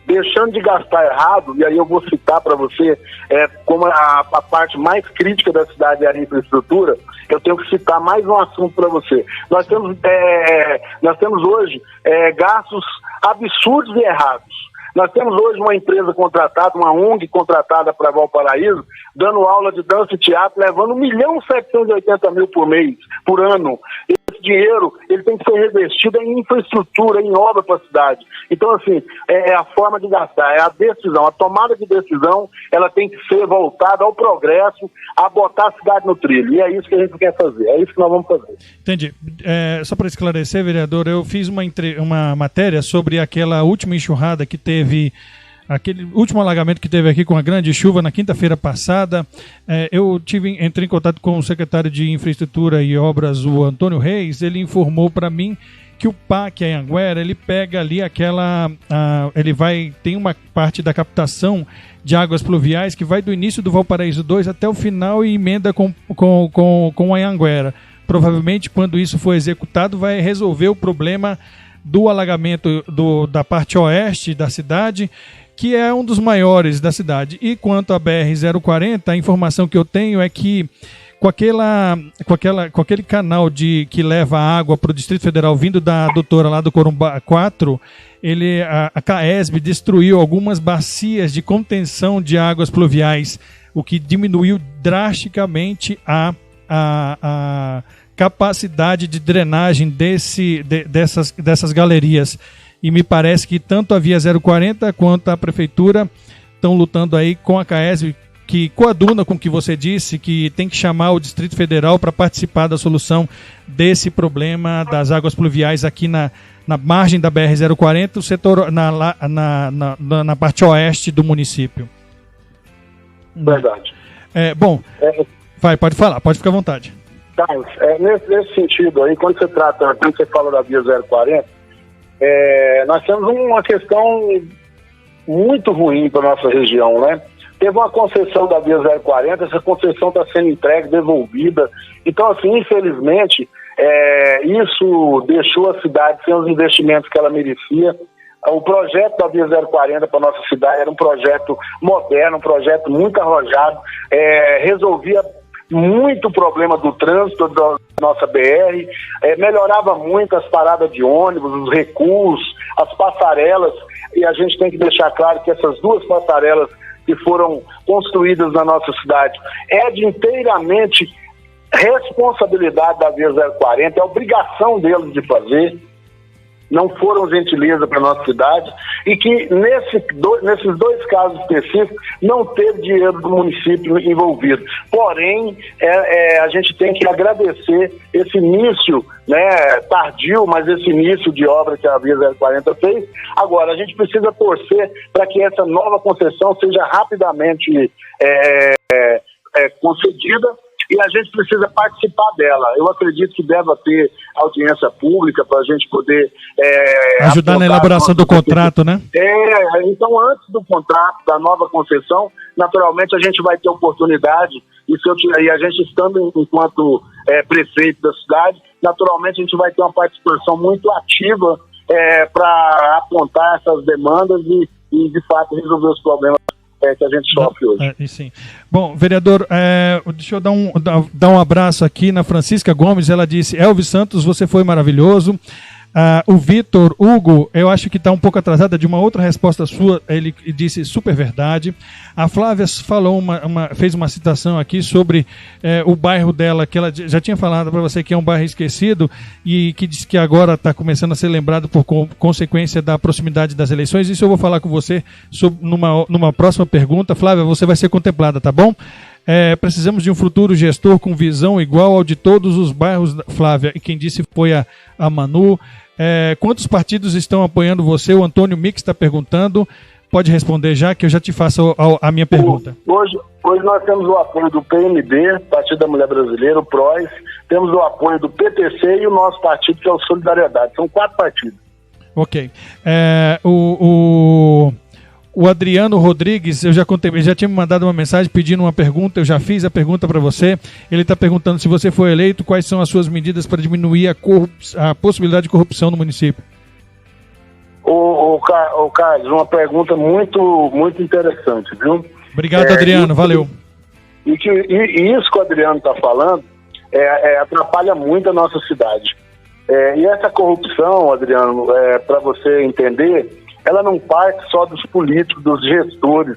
deixando de gastar errado, e aí eu vou citar para você como a parte mais crítica da cidade é a infraestrutura, eu tenho que citar mais um assunto para você. Nós temos hoje gastos absurdos e errados. Nós temos hoje uma empresa contratada, uma ONG contratada para Valparaíso, dando aula de dança e teatro, levando 1.780.000 por ano. Esse dinheiro ele tem que ser revestido em infraestrutura, em obra para a cidade. Então, assim, é a forma de gastar, é a decisão, a tomada de decisão, ela tem que ser voltada ao progresso, a botar a cidade no trilho. E é isso que a gente quer fazer, é isso que nós vamos fazer. Entendi. Só para esclarecer, vereador, eu fiz uma matéria sobre aquela última enxurrada que teve, aquele último alagamento que teve aqui com a grande chuva na quinta-feira passada. Eu entrei em contato com o secretário de Infraestrutura e Obras, o Antônio Reis. Ele informou para mim que o PAC Anhanguera, ele pega ali tem uma parte da captação de águas pluviais que vai do início do Valparaíso 2 até o final e emenda com a Anhanguera. Provavelmente, quando isso for executado, vai resolver o problema do alagamento da parte oeste da cidade, que é um dos maiores da cidade. E quanto à BR-040, a informação que eu tenho é que com aquele canal que leva água para o Distrito Federal vindo da adutora lá do Corumbá 4, a CAESB destruiu algumas bacias de contenção de águas pluviais, o que diminuiu drasticamente a capacidade de drenagem dessas galerias. E me parece que tanto a Via 040 quanto a Prefeitura estão lutando aí com a CAESB, que coaduna com o que você disse, que tem que chamar o Distrito Federal para participar da solução desse problema das águas pluviais aqui na margem da BR-040, o setor na parte oeste do município. Verdade. Pode falar, pode ficar à vontade. Carlos, nesse sentido aí, quando você fala da Via 040, nós temos uma questão muito ruim para a nossa região, né? Teve uma concessão da Via 040, essa concessão está sendo entregue, devolvida. Então, assim, infelizmente, isso deixou a cidade sem os investimentos que ela merecia. O projeto da Via 040 para a nossa cidade era um projeto moderno, um projeto muito arrojado, resolvia muito problema do trânsito da nossa BR, melhorava muito as paradas de ônibus, os recuos, as passarelas, e a gente tem que deixar claro que essas duas passarelas que foram construídas na nossa cidade é de inteiramente responsabilidade da Via 040, é obrigação deles de fazer, não foram gentileza para a nossa cidade, e que nesses dois casos específicos não teve dinheiro do município envolvido. Porém, a gente tem que agradecer esse início, né, tardio, mas esse início de obra que a Via 040 fez. Agora, a gente precisa torcer para que essa nova concessão seja rapidamente concedida, e a gente precisa participar dela. Eu acredito que deva ter audiência pública para a gente poder ajudar na elaboração do contrato, né? Então, antes do contrato, da nova concessão, naturalmente a gente vai ter oportunidade E a gente estando enquanto prefeito da cidade, naturalmente a gente vai ter uma participação muito ativa para apontar essas demandas e de fato resolver os problemas que a gente sofre hoje. Sim. Bom, vereador, deixa eu dar um abraço aqui na Francisca Gomes. Ela disse: Elvis Santos, você foi maravilhoso. O Vitor Hugo, eu acho que está um pouco atrasada de uma outra resposta sua, ele disse super verdade. A Flávia falou fez uma citação aqui sobre o bairro dela, que ela já tinha falado para você que é um bairro esquecido e que diz que agora está começando a ser lembrado por consequência da proximidade das eleições. Isso eu vou falar com você numa próxima pergunta. Flávia, você vai ser contemplada, tá bom? Precisamos de um futuro gestor com visão igual ao de todos os bairros, Flávia, e quem disse foi a Manu. Quantos partidos estão apoiando você? O Antônio Mix está perguntando. Pode responder já, que eu já te faço a minha pergunta. Hoje nós temos o apoio do PMB, Partido da Mulher Brasileira, o PROS, temos o apoio do PTC e o nosso partido, que é o Solidariedade. São 4 partidos. Ok. O Adriano Rodrigues, eu já contei, ele já tinha me mandado uma mensagem pedindo uma pergunta, eu já fiz a pergunta para você. Ele está perguntando, se você for eleito, quais são as suas medidas para diminuir a possibilidade de corrupção no município? Carlos, uma pergunta muito, muito interessante, viu? Obrigado, Adriano, valeu. E isso que o Adriano está falando atrapalha muito a nossa cidade. E essa corrupção, Adriano, para você entender, ela não parte só dos políticos, dos gestores.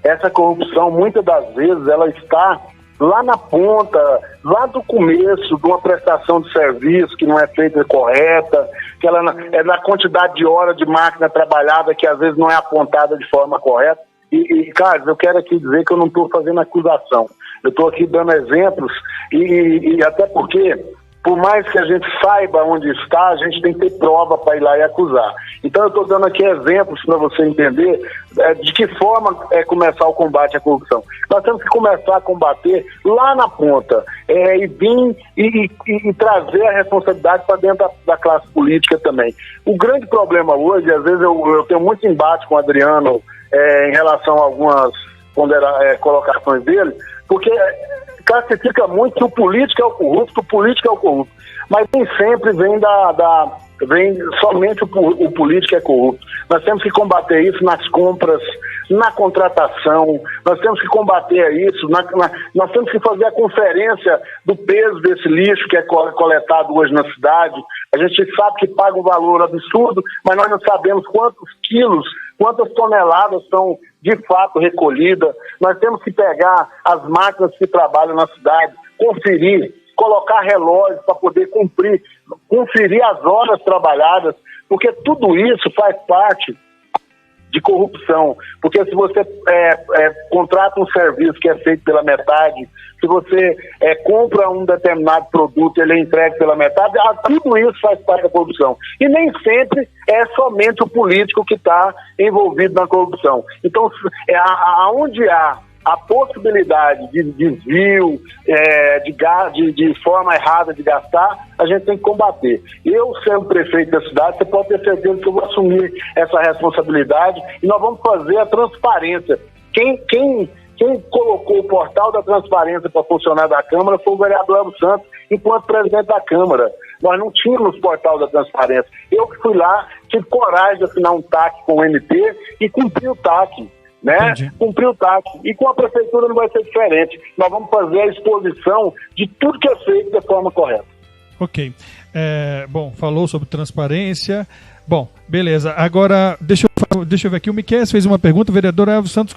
Essa corrupção, muitas das vezes, ela está lá na ponta, lá do começo de uma prestação de serviço que não é feita correta, que ela é na quantidade de horas de máquina trabalhada que às vezes não é apontada de forma correta. E Carlos, eu quero aqui dizer que eu não estou fazendo acusação. Eu estou aqui dando exemplos e até porque, por mais que a gente saiba onde está, a gente tem que ter prova para ir lá e acusar. Então eu estou dando aqui exemplos para você entender de que forma começar o combate à corrupção. Nós temos que começar a combater lá na ponta e vir e trazer a responsabilidade para dentro da classe política também. O grande problema hoje, às vezes eu tenho muito embate com o Adriano em relação a algumas colocações dele, porque classifica muito que o político é o corrupto, mas nem sempre vem somente o político é corrupto. Nós temos que combater isso nas compras, na contratação, nós temos que combater isso, nós temos que fazer a conferência do peso desse lixo que é coletado hoje na cidade. A gente sabe que paga um valor absurdo, mas nós não sabemos quantos quilos, quantas toneladas são de fato recolhidas. Nós temos que pegar as máquinas que trabalham na cidade, conferir, colocar relógios para poder conferir as horas trabalhadas, porque tudo isso faz parte de corrupção. Porque se você contrata um serviço que é feito pela metade, se você compra um determinado produto e ele é entregue pela metade, tudo isso faz parte da corrupção. E nem sempre é somente o político que está envolvido na corrupção. Então, aonde há a possibilidade de desvio, de forma errada de gastar, a gente tem que combater. Eu, sendo prefeito da cidade, você pode ter certeza que eu vou assumir essa responsabilidade e nós vamos fazer a transparência. Quem colocou o portal da transparência para funcionar da Câmara foi o vereador Elvis Santos, enquanto presidente da Câmara. Nós não tínhamos portal da transparência. Eu que fui lá, tive coragem de assinar um TAC com o MT e cumpri o TAC. Cumprir o TAC. E com a prefeitura não vai ser diferente. Nós vamos fazer a exposição de tudo que é feito da forma correta. Ok. Bom, falou sobre transparência. Bom, beleza. Agora, deixa eu ver aqui. O Miquel fez uma pergunta. Vereador Elvis Santos,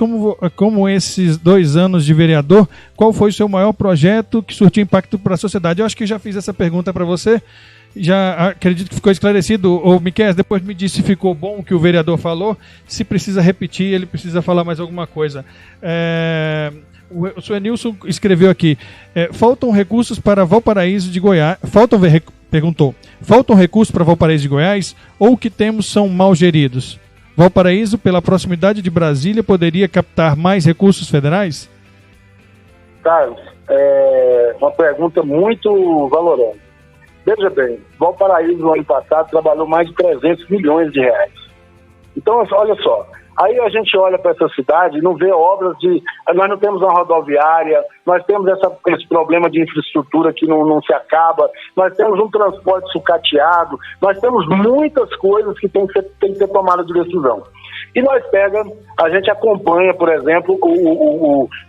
como esses 2 anos de vereador, qual foi o seu maior projeto que surtiu impacto para a sociedade? Eu acho que já fiz essa pergunta para você. Já acredito que ficou esclarecido. O Miquel depois me disse se ficou bom o que o vereador falou. Se precisa repetir, ele precisa falar mais alguma coisa. O senhor Nilson escreveu aqui: faltam recursos para Valparaíso de Goiás. Perguntou: faltam recursos para Valparaíso de Goiás ou o que temos são mal geridos? Valparaíso, pela proximidade de Brasília, poderia captar mais recursos federais? Carlos, uma pergunta muito valorosa. Veja bem, Valparaíso no ano passado trabalhou mais de 300 milhões de reais. Então, olha só, Aí a gente olha para essa cidade e não vê obras de... Nós não temos uma rodoviária, nós temos esse problema de infraestrutura que não se acaba, nós temos um transporte sucateado, nós temos muitas coisas que tem que ser tomada de decisão. E nós a gente acompanha, por exemplo,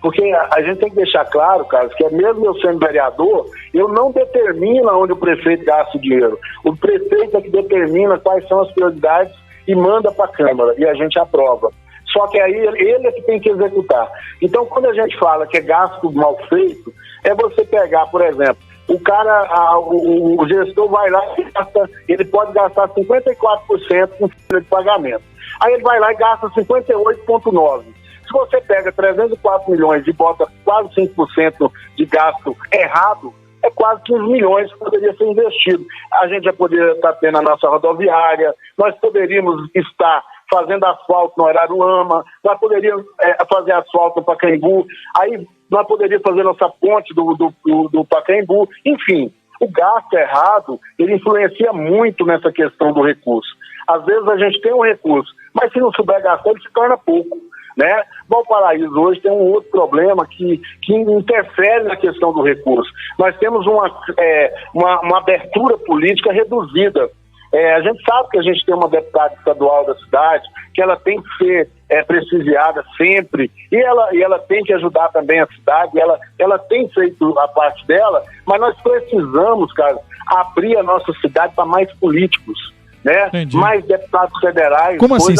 porque a gente tem que deixar claro, Carlos, que mesmo eu sendo vereador, eu não determino onde o prefeito gasta o dinheiro. O prefeito é que determina quais são as prioridades e manda para a Câmara, e a gente aprova. Só que aí ele é que tem que executar. Então, quando a gente fala que é gasto mal feito, é você pegar, por exemplo, o cara, o gestor vai lá e gasta, ele pode gastar 54% com folha de pagamento. Aí ele vai lá e gasta 58,9%. Se você pega 304 milhões e bota quase 5% de gasto errado, é quase 15 milhões que poderia ser investido. A gente já poderia estar tendo a nossa rodoviária, nós poderíamos estar fazendo asfalto no Araruama, nós poderíamos fazer asfalto no Pacaembu, aí nós poderíamos fazer nossa ponte do Pacaembu, enfim. O gasto errado, ele influencia muito nessa questão do recurso. Às vezes a gente tem um recurso, mas se não souber gastar, ele se torna pouco, né? Valparaíso hoje tem um outro problema que interfere na questão do recurso. Nós temos uma abertura política reduzida. A gente sabe que a gente tem uma deputada estadual da cidade, que ela tem que ser prestigiada sempre, e ela tem que ajudar também a cidade, ela tem feito a parte dela, mas nós precisamos, cara, abrir a nossa cidade para mais políticos, né? Entendi. Mais deputados federais. Como assim?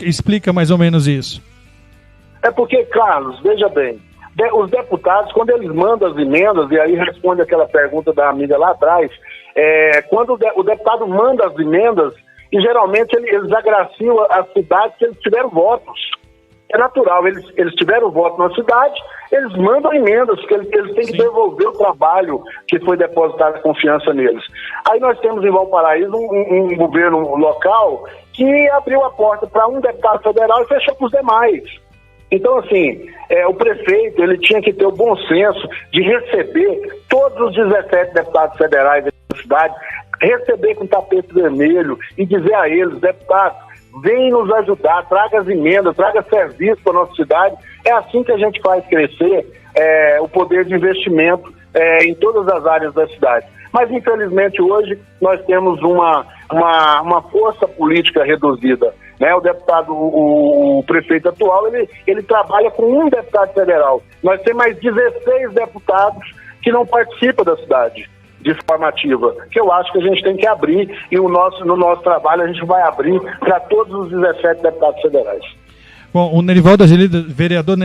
Explica mais ou menos isso. É porque, Carlos, veja bem, os deputados, quando eles mandam as emendas, e aí responde aquela pergunta da amiga lá atrás, quando o deputado manda as emendas, e geralmente eles agraciam a cidade se eles tiveram votos. É natural, eles tiveram voto na cidade, eles mandam emendas, porque eles têm que devolver o trabalho que foi depositado a confiança neles. Aí nós temos em Valparaíso um governo local que abriu a porta para um deputado federal e fechou para os demais. Então, assim, o prefeito, ele tinha que ter o bom senso de receber todos os 17 deputados federais da cidade, receber com tapete vermelho e dizer a eles, deputados, vem nos ajudar, traga as emendas, traga serviço para a nossa cidade. É assim que a gente faz crescer o poder de investimento em todas as áreas da cidade. Mas, infelizmente, hoje nós temos uma força política reduzida, né? O deputado, o prefeito atual, ele trabalha com um deputado federal. Nós temos mais 16 deputados que não participam da cidade de forma ativa, que eu acho que a gente tem que abrir, e no nosso trabalho a gente vai abrir para todos os 17 deputados federais. Bom, o Nerivaldo Agiliza, vereador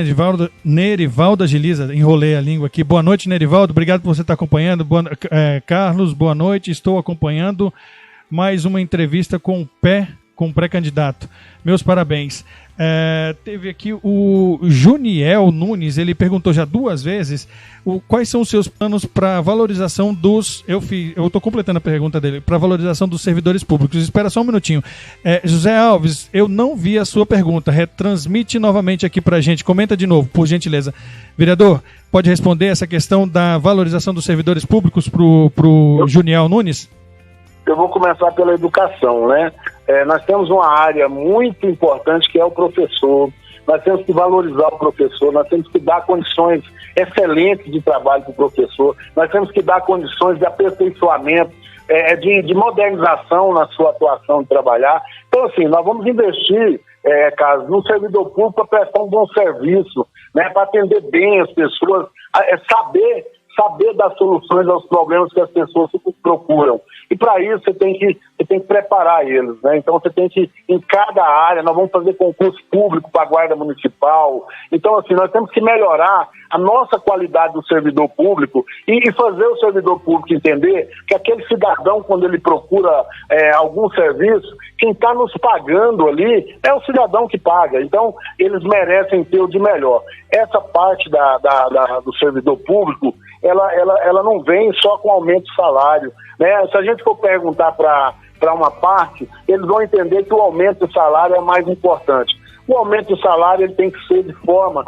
Nerivaldo Agiliza, enrolei a língua aqui. Boa noite, Nerivaldo, obrigado por você estar acompanhando. Carlos, boa noite, estou acompanhando mais uma entrevista com o pré-candidato. Meus parabéns. Teve aqui o Juniel Nunes, ele perguntou já 2 vezes quais são os seus planos para valorização dos... Eu estou completando a pergunta dele, para valorização dos servidores públicos. Espera só um minutinho. José Alves, eu não vi a sua pergunta. Retransmite novamente aqui para a gente. Comenta de novo, por gentileza. Vereador, pode responder essa questão da valorização dos servidores públicos para o Juniel Nunes? Eu vou começar pela educação, né? Nós temos uma área muito importante que é o professor. Nós temos que valorizar o professor, nós temos que dar condições excelentes de trabalho para o professor, nós temos que dar condições de aperfeiçoamento, de modernização na sua atuação de trabalhar. Então, assim, nós vamos investir, Carlos, no servidor público para prestar um bom serviço, né? Para atender bem as pessoas, saber dar soluções aos problemas que as pessoas procuram. E para isso você tem que preparar eles, né? Então você tem que, em cada área, nós vamos fazer concurso público para a Guarda Municipal. Então, assim, nós temos que melhorar a nossa qualidade do servidor público e fazer o servidor público entender que aquele cidadão, quando ele procura algum serviço, quem está nos pagando ali é o cidadão que paga. Então, eles merecem ter o de melhor. Essa parte do servidor público, ela não vem só com aumento de salário, né? Se a gente for perguntar para uma parte, eles vão entender que o aumento de salário é mais importante. O aumento de salário ele tem que ser de forma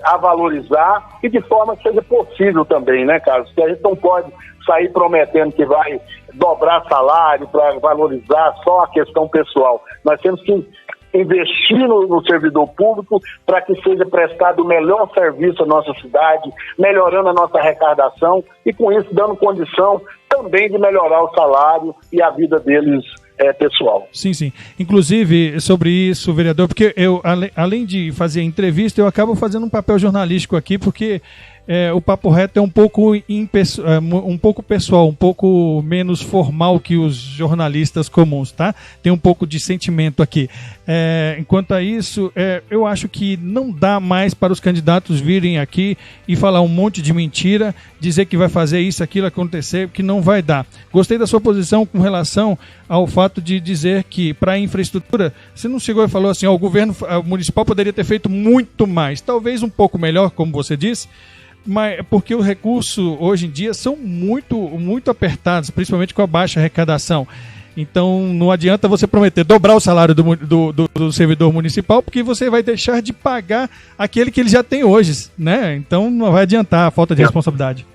a valorizar e de forma que seja possível também, né, Carlos? Porque a gente não pode sair prometendo que vai dobrar salário para valorizar só a questão pessoal. Nós temos que investir no servidor público para que seja prestado o melhor serviço à nossa cidade, melhorando a nossa arrecadação e com isso dando condição também de melhorar o salário e a vida deles pessoal. Sim, sim. Inclusive, sobre isso, vereador, porque eu, além de fazer entrevista, eu acabo fazendo um papel jornalístico aqui, porque o Papo Reto é um pouco pessoal, um pouco menos formal que os jornalistas comuns, tá? Tem um pouco de sentimento aqui. Enquanto a isso, eu acho que não dá mais para os candidatos virem aqui e falar um monte de mentira, dizer que vai fazer isso, aquilo acontecer, que não vai dar. Gostei da sua posição com relação ao fato de dizer que para a infraestrutura, você não chegou e falou assim, o governo municipal poderia ter feito muito mais, talvez um pouco melhor, como você disse, mas porque os recursos hoje em dia são muito, muito apertados, principalmente com a baixa arrecadação. Então não adianta você prometer dobrar o salário do servidor municipal, porque você vai deixar de pagar aquele que ele já tem hoje, né? Então não vai adiantar a falta de responsabilidade.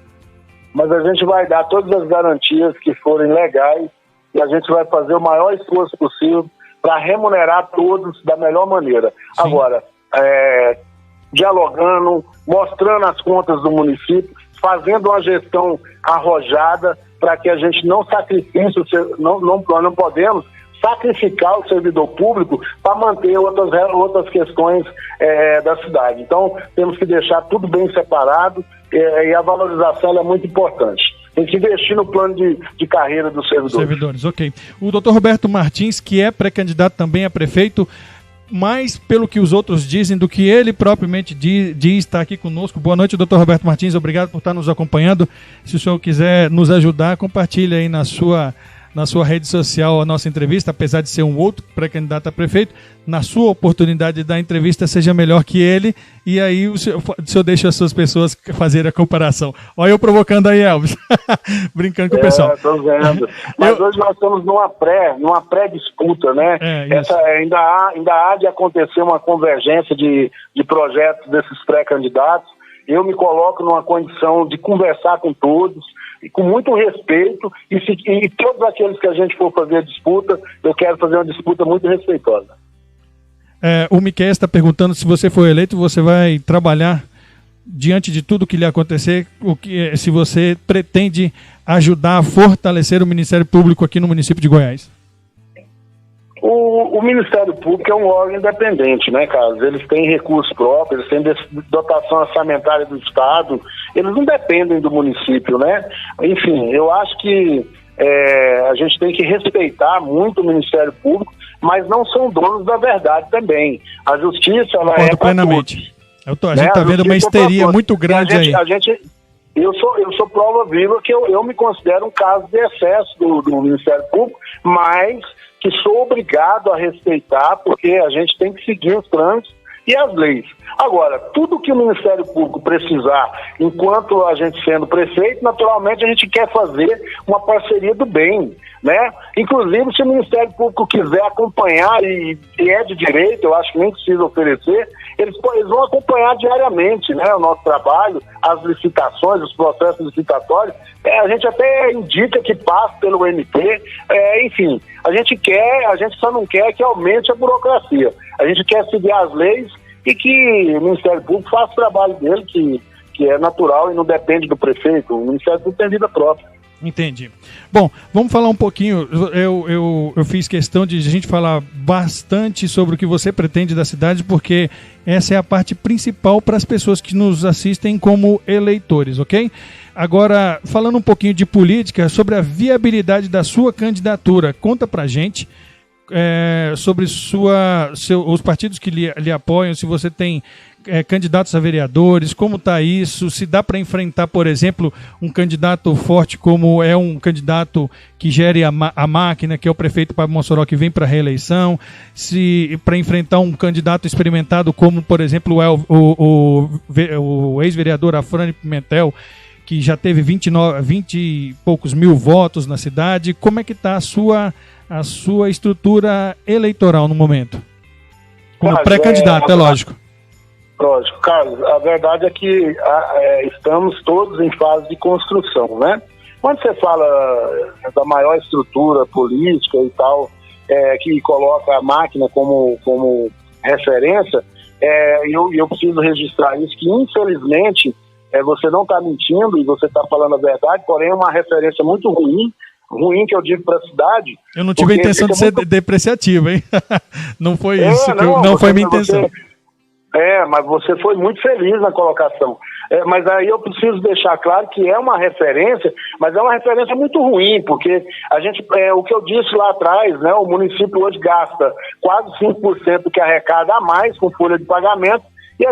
Mas a gente vai dar todas as garantias que forem legais e a gente vai fazer o maior esforço possível para remunerar todos da melhor maneira. Sim. Agora, dialogando, mostrando as contas do município, fazendo uma gestão arrojada para que a gente não sacrifique, não podemos sacrificar o servidor público para manter outras questões da cidade. Então, temos que deixar tudo bem separado e a valorização é muito importante. Tem que investir no plano de carreira dos servidores. Ok. O doutor Roberto Martins, que é pré-candidato também a prefeito, mais pelo que os outros dizem do que ele propriamente diz, está aqui conosco. Boa noite, doutor Roberto Martins, obrigado por estar nos acompanhando. Se o senhor quiser nos ajudar, compartilhe aí na sua rede social a nossa entrevista, apesar de ser um outro pré-candidato a prefeito, na sua oportunidade da entrevista seja melhor que ele, e aí o senhor deixa as suas pessoas fazerem a comparação. Olha eu provocando aí, Elvis, brincando com o pessoal. Estou vendo. Mas hoje nós estamos numa pré-disputa, né? Ainda há de acontecer uma convergência de projetos desses pré-candidatos. Eu me coloco numa condição de conversar com todos, e com muito respeito, e todos aqueles que a gente for fazer a disputa, eu quero fazer uma disputa muito respeitosa. O Miquel está perguntando se você for eleito, você vai trabalhar diante de tudo que lhe acontecer, se você pretende ajudar a fortalecer o Ministério Público aqui no município de Goiás. O Ministério Público é um órgão independente, né, Carlos? Eles têm recursos próprios, eles têm dotação orçamentária do Estado, eles não dependem do município, né? Enfim, eu acho que a gente tem que respeitar muito o Ministério Público, mas não são donos da verdade também. A justiça, ela é plenamente. A gente está vendo uma histeria muito grande aí. Eu sou prova viva que eu me considero um caso de excesso do Ministério Público, mas que sou obrigado a respeitar, porque a gente tem que seguir os trâmites e as leis. Agora, tudo que o Ministério Público precisar, enquanto a gente sendo prefeito, naturalmente a gente quer fazer uma parceria do bem, né? Inclusive, se o Ministério Público quiser acompanhar, e é de direito, eu acho que nem precisa oferecer, eles vão acompanhar diariamente, né, o nosso trabalho, as licitações, os processos licitatórios. A gente até indica que passe pelo MP, enfim, a gente só não quer que aumente a burocracia. A gente quer seguir as leis e que o Ministério Público faça o trabalho dele, que é natural e não depende do prefeito. O Ministério Público tem vida própria. Entendi. Bom, vamos falar um pouquinho, eu fiz questão de a gente falar bastante sobre o que você pretende da cidade, porque essa é a parte principal para as pessoas que nos assistem como eleitores, ok? Agora, falando um pouquinho de política, sobre a viabilidade da sua candidatura, conta pra gente sobre os partidos que lhe apoiam, se você tem candidatos a vereadores, como está isso, se dá para enfrentar, por exemplo, um candidato forte como é um candidato que gere a máquina, que é o prefeito Pablo Mossoró, que vem para a reeleição, se para enfrentar um candidato experimentado como, por exemplo, o ex-vereador Afrânio Pimentel, que já teve 20 e poucos mil votos na cidade. Como é que está a sua estrutura eleitoral no momento? Como pré-candidato, é lógico. Lógico, Carlos, a verdade é que estamos todos em fase de construção, né? Quando você fala da maior estrutura política e tal, que coloca a máquina como referência, eu preciso registrar isso, que infelizmente você não está mentindo e você está falando a verdade, porém é uma referência muito ruim que eu digo para a cidade. Eu não tive a intenção de ser depreciativo, hein? Não foi isso, não foi minha intenção. Mas você foi muito feliz na colocação. Mas aí eu preciso deixar claro que é uma referência, mas é uma referência muito ruim, porque a gente, o que eu disse lá atrás, né, o município hoje gasta quase 5% do que arrecada a mais com folha de pagamento, e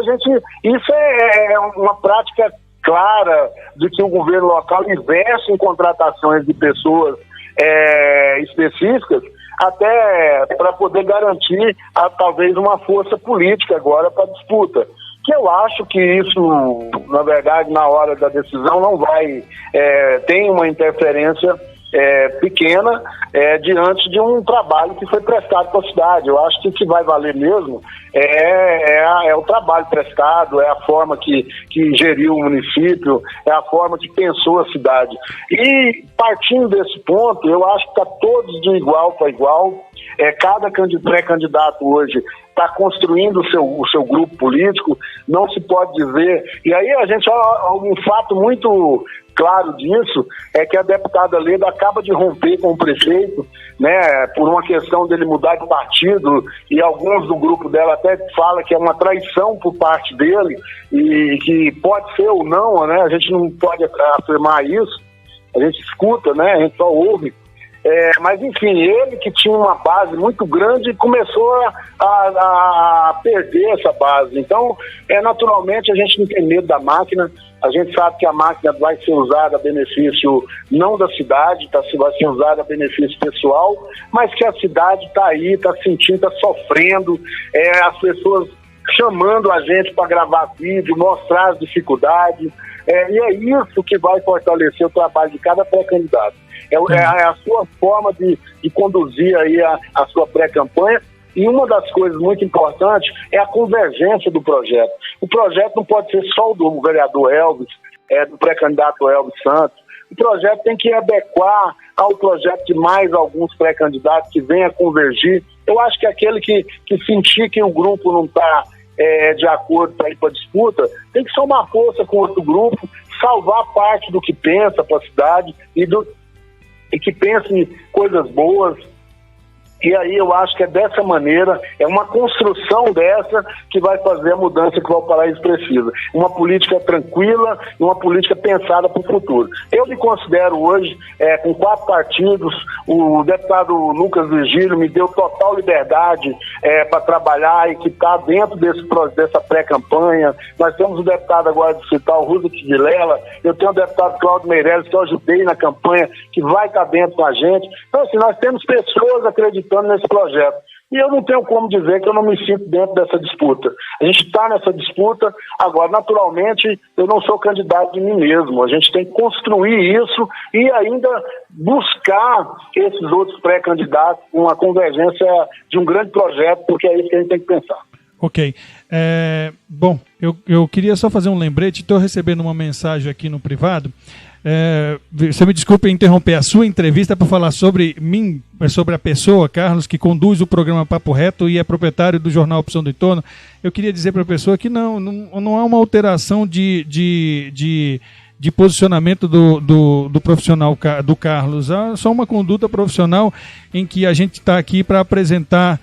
isso é uma prática clara de que o governo local investe em contratações de pessoas específicas, até para poder garantir talvez uma força política agora para a disputa. Que eu acho que isso, na verdade, na hora da decisão não vai, tem uma interferência pequena diante de um trabalho que foi prestado para a cidade. Eu acho que o que vai valer mesmo é o trabalho prestado, é a forma que geriu o município, é a forma que pensou a cidade. E partindo desse ponto, eu acho que está todos de igual para igual. Cada pré-candidato hoje está construindo o seu grupo político, não se pode dizer. E aí um fato muito claro disso é que a deputada Leda acaba de romper com o prefeito, né, por uma questão dele mudar de partido, e alguns do grupo dela até fala que é uma traição por parte dele, e que pode ser ou não, né, a gente não pode afirmar isso, a gente escuta, né, a gente só ouve. Mas enfim, ele que tinha uma base muito grande começou a perder essa base. Então, naturalmente, a gente não tem medo da máquina, a gente sabe que a máquina vai ser usada a benefício não da cidade, vai ser usada a benefício pessoal, mas que a cidade está aí, está sentindo, está sofrendo, as pessoas chamando a gente para gravar vídeo, mostrar as dificuldades, e é isso que vai fortalecer o trabalho de cada pré-candidato. É a sua forma de conduzir aí a sua pré-campanha. E uma das coisas muito importantes é a convergência do projeto. O projeto não pode ser só o do vereador Elvis, do pré-candidato Elvis Santos. O projeto tem que adequar ao projeto de mais alguns pré-candidatos que venham a convergir. Eu acho que aquele que sentir que o grupo não está de acordo para ir para a disputa, tem que somar força com outro grupo, salvar parte do que pensa para a cidade e que pense em coisas boas. E aí eu acho que é dessa maneira, é uma construção dessa que vai fazer a mudança que o Valparaíso precisa. Uma política tranquila, uma política pensada para o futuro. Eu me considero hoje, com 4 partidos, o deputado Lucas Virgílio me deu total liberdade para trabalhar e que está dentro dessa pré-campanha. Nós temos o deputado agora distrital, Rússia Vilela, eu tenho o deputado Cláudio Meirelles, que eu ajudei na campanha, que vai estar dentro com a gente. Então, assim, nós temos pessoas acreditando nesse projeto. E eu não tenho como dizer que eu não me sinto dentro dessa disputa. A gente está nessa disputa. Agora, naturalmente, eu não sou candidato de mim mesmo. A gente tem que construir isso e ainda buscar esses outros pré-candidatos com uma convergência de um grande projeto, porque é isso que a gente tem que pensar. Ok. Bom, eu queria só fazer um lembrete. Estou recebendo uma mensagem aqui no privado. Você me desculpe interromper a sua entrevista para falar sobre mim, sobre a pessoa, Carlos, que conduz o programa Papo Reto e é proprietário do jornal Opção do Entorno. Eu queria dizer para a pessoa que não há uma alteração de posicionamento do profissional do Carlos. Há só uma conduta profissional em que a gente está aqui para apresentar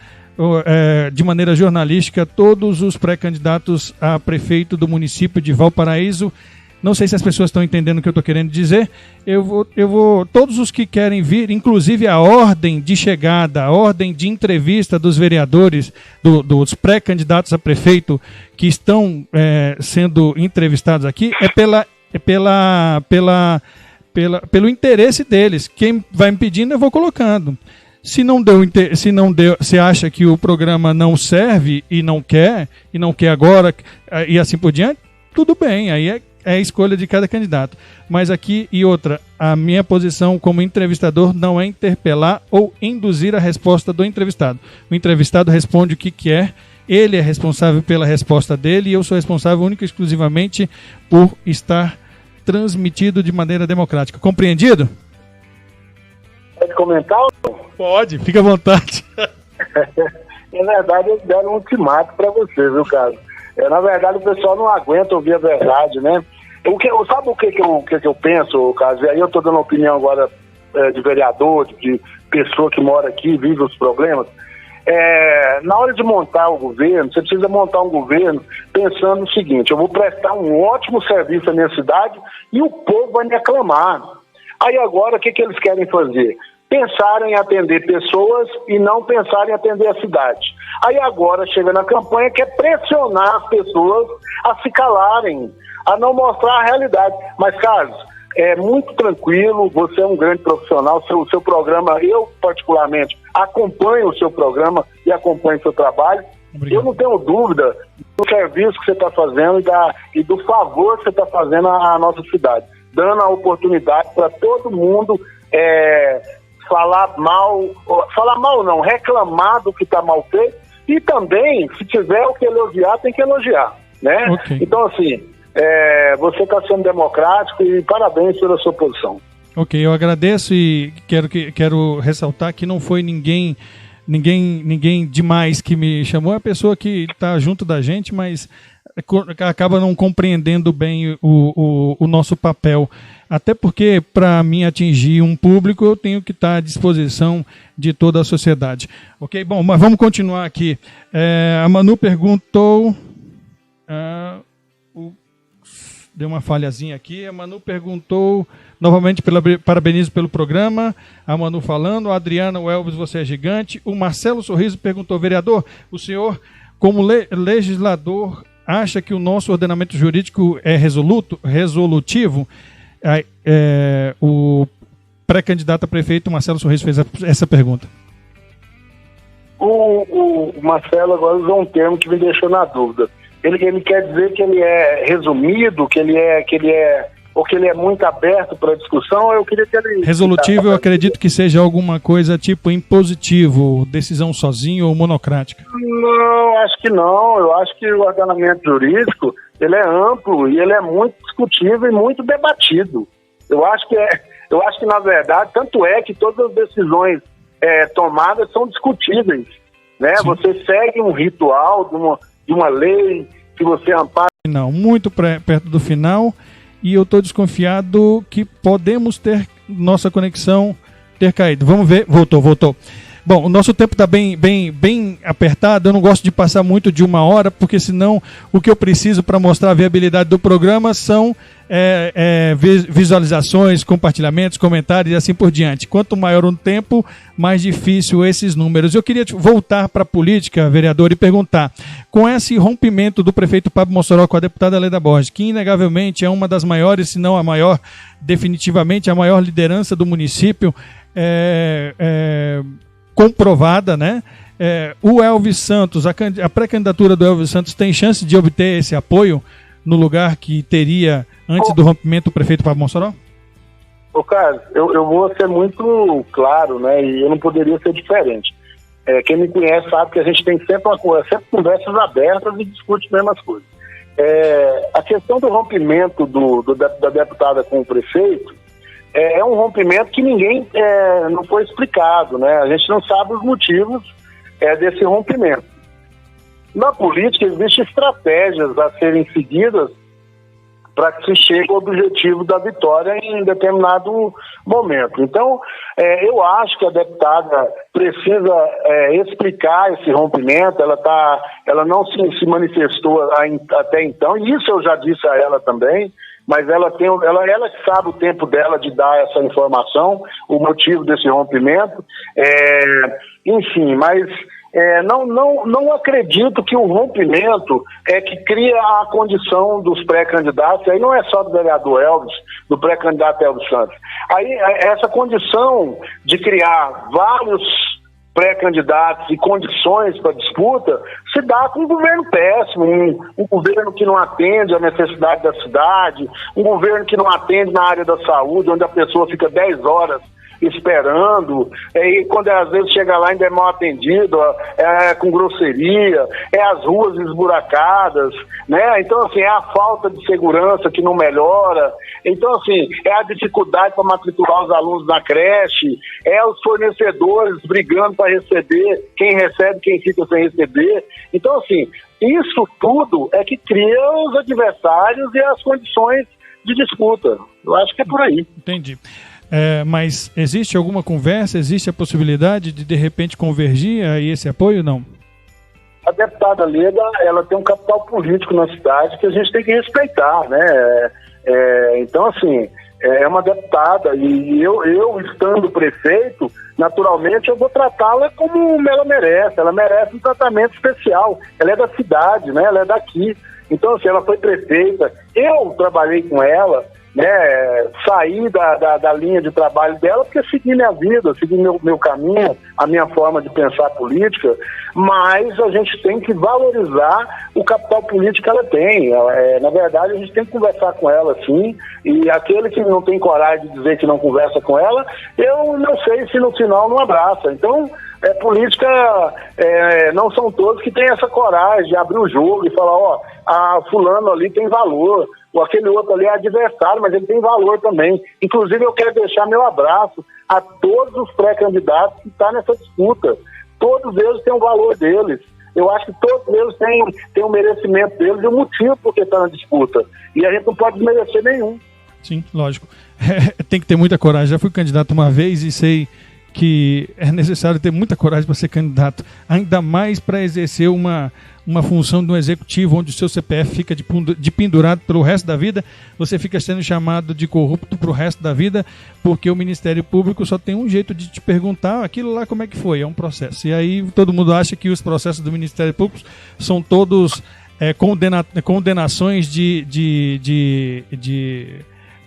de maneira jornalística todos os pré-candidatos a prefeito do município de Valparaíso. Não sei se as pessoas estão entendendo o que eu estou querendo dizer. Eu vou, todos os que querem vir, inclusive a ordem de chegada, a ordem de entrevista dos vereadores, dos pré-candidatos a prefeito que estão sendo entrevistados aqui, pelo interesse deles. Quem vai me pedindo, eu vou colocando. Se acha que o programa não serve e não quer agora e assim por diante, tudo bem, aí é a escolha de cada candidato. Mas aqui, e outra, a minha posição como entrevistador não é interpelar ou induzir a resposta do entrevistado. O entrevistado responde o que quer, ele é responsável pela resposta dele e eu sou responsável única e exclusivamente por estar transmitido de maneira democrática. Compreendido? Pode comentar ou não? Pode, fica à vontade. Na verdade, eles deram um ultimato para você, viu, Carlos? Na verdade, o pessoal não aguenta ouvir a verdade, né? Sabe o que eu penso, Carlos? E aí eu estou dando opinião agora de vereador, de pessoa que mora aqui, vive os problemas. Na hora de montar o governo, você precisa montar um governo pensando no seguinte: eu vou prestar um ótimo serviço à minha cidade e o povo vai me aclamar. Aí agora, o que eles querem fazer? Pensarem em atender pessoas e não pensarem em atender a cidade. Aí agora chega na campanha, quer pressionar as pessoas a se calarem, a não mostrar a realidade. Mas, Carlos, é muito tranquilo, você é um grande profissional, o seu programa, eu particularmente acompanho o seu programa e acompanho o seu trabalho. Obrigado. Eu não tenho dúvida do serviço que você está fazendo e do favor que você está fazendo à nossa cidade, dando a oportunidade para todo mundo falar mal não, reclamar do que está mal feito e também, se tiver o que elogiar, tem que elogiar, né? Okay. Então, assim, você está sendo democrático e parabéns pela sua posição. Ok, eu agradeço e quero ressaltar que não foi ninguém demais que me chamou, é a pessoa que está junto da gente, mas acaba não compreendendo bem o nosso papel. Até porque, para mim atingir um público, eu tenho que estar à disposição de toda a sociedade. Ok? Bom, mas vamos continuar aqui. A Manu perguntou... deu uma falhazinha aqui. A Manu perguntou... Novamente, parabenizo pelo programa. A Manu falando. A Adriana, o Elvis, você é gigante. O Marcelo Sorriso perguntou: vereador, o senhor, como legislador, acha que o nosso ordenamento jurídico é resolutivo? O pré-candidato a prefeito Marcelo Sorriso fez essa pergunta. O Marcelo agora usou um termo que me deixou na dúvida. Ele quer dizer que ele é resumido, que ele é muito aberto para discussão. Eu queria que ele... Resolutivo, eu acredito que seja alguma coisa tipo impositivo, decisão sozinho ou monocrática. Não, acho que não. Eu acho que o ordenamento jurídico, ele é amplo e ele é muito discutível e muito debatido. Eu acho que na verdade, tanto é que todas as decisões tomadas são discutíveis, né? Sim. Você segue um ritual de uma lei que você ampara. Não, muito perto do final. E eu estou desconfiado que podemos ter nossa conexão ter caído. Vamos ver. Voltou. Bom, o nosso tempo está bem apertado. Eu não gosto de passar muito de 1 hora, porque senão o que eu preciso para mostrar a viabilidade do programa são visualizações, compartilhamentos, comentários e assim por diante. Quanto maior o tempo, mais difícil esses números. Eu queria voltar para a política, vereador, e perguntar: com esse rompimento do prefeito Pablo Mossoró com a deputada Leda Borges, que inegavelmente é uma das maiores, se não a maior, definitivamente a maior liderança do município, comprovada, né? O Elvis Santos, a pré-candidatura do Elvis Santos tem chance de obter esse apoio no lugar que teria antes do rompimento do prefeito Pablo Mossoró? Carlos, eu vou ser muito claro, né? E eu não poderia ser diferente. Quem me conhece sabe que a gente tem sempre conversas abertas e discute as mesmas coisas. A questão do rompimento da deputada com o prefeito é um rompimento que ninguém não foi explicado, né? A gente não sabe os motivos desse rompimento. Na política existem estratégias a serem seguidas para que se chegue ao objetivo da vitória em determinado momento. Então, eu acho que a deputada precisa explicar esse rompimento. Ela não se manifestou até então, e isso eu já disse a ela também, mas ela que sabe o tempo dela de dar essa informação, o motivo desse rompimento. Enfim, mas... não acredito que o rompimento que cria a condição dos pré-candidatos, aí não é só do vereador Elvis, do pré-candidato Elvis Santos. Aí essa condição de criar vários pré-candidatos e condições para disputa se dá com um governo péssimo, um governo que não atende à necessidade da cidade, um governo que não atende na área da saúde, onde a pessoa fica 10 horas esperando, e quando às vezes chega lá ainda é mal atendido, com grosseria, as ruas esburacadas, né? Então, assim, é a falta de segurança que não melhora, então, assim, é a dificuldade para matricular os alunos na creche, os fornecedores brigando para receber, quem recebe, quem fica sem receber. Então, assim, isso tudo é que cria os adversários e as condições de disputa. Eu acho que é por aí. Entendi. Mas existe alguma conversa, existe a possibilidade de repente convergir a esse apoio, não? A deputada Leda, ela tem um capital político na cidade que a gente tem que respeitar, né? Então, assim, é uma deputada e eu estando prefeito, naturalmente eu vou tratá-la como ela merece. Ela merece um tratamento especial. Ela é da cidade, né? Ela é daqui. Então, assim, ela foi prefeita. Eu trabalhei com ela, né? Saí da linha de trabalho dela porque segui minha vida, segui meu caminho, a minha forma de pensar política, mas a gente tem que valorizar o capital político que ela tem. Na verdade, a gente tem que conversar com ela, sim, e aquele que não tem coragem de dizer que não conversa com ela, eu não sei se no final não abraça. Então, política, não são todos que têm essa coragem de abrir o jogo e falar, fulano ali tem valor, ou aquele outro ali é adversário, mas ele tem valor também. Inclusive, eu quero deixar meu abraço a todos os pré-candidatos que estão nessa disputa. Todos eles têm o valor deles. Eu acho que todos eles têm o merecimento deles e o motivo por que estão na disputa. E a gente não pode desmerecer nenhum. Sim, lógico. Tem que ter muita coragem. Já fui candidato uma vez e sei que é necessário ter muita coragem para ser candidato, ainda mais para exercer uma função de um executivo onde o seu CPF fica de pendurado pelo resto da vida, você fica sendo chamado de corrupto pro resto da vida, porque o Ministério Público só tem um jeito de te perguntar aquilo lá como é que foi, é um processo. E aí todo mundo acha que os processos do Ministério Público são todos condenações de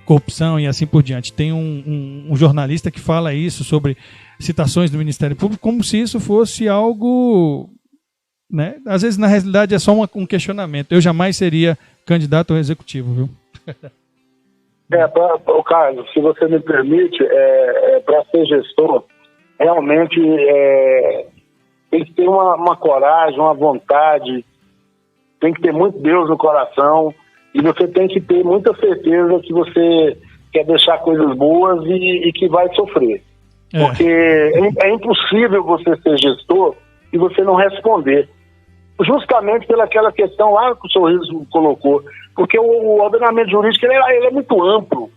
corrupção e assim por diante. Tem um jornalista que fala isso sobre citações do Ministério Público como se isso fosse algo, né? Às vezes, na realidade, é só um questionamento. Eu jamais seria candidato ao executivo, viu? Carlos, se você me permite, para ser gestor, realmente tem que ter uma coragem, uma vontade, tem que ter muito Deus no coração. E você tem que ter muita certeza que você quer deixar coisas boas e que vai sofrer. Porque é impossível você ser gestor e você não responder. Justamente pelaquela questão lá que o Sorriso colocou. Porque o ordenamento jurídico ele é muito amplo.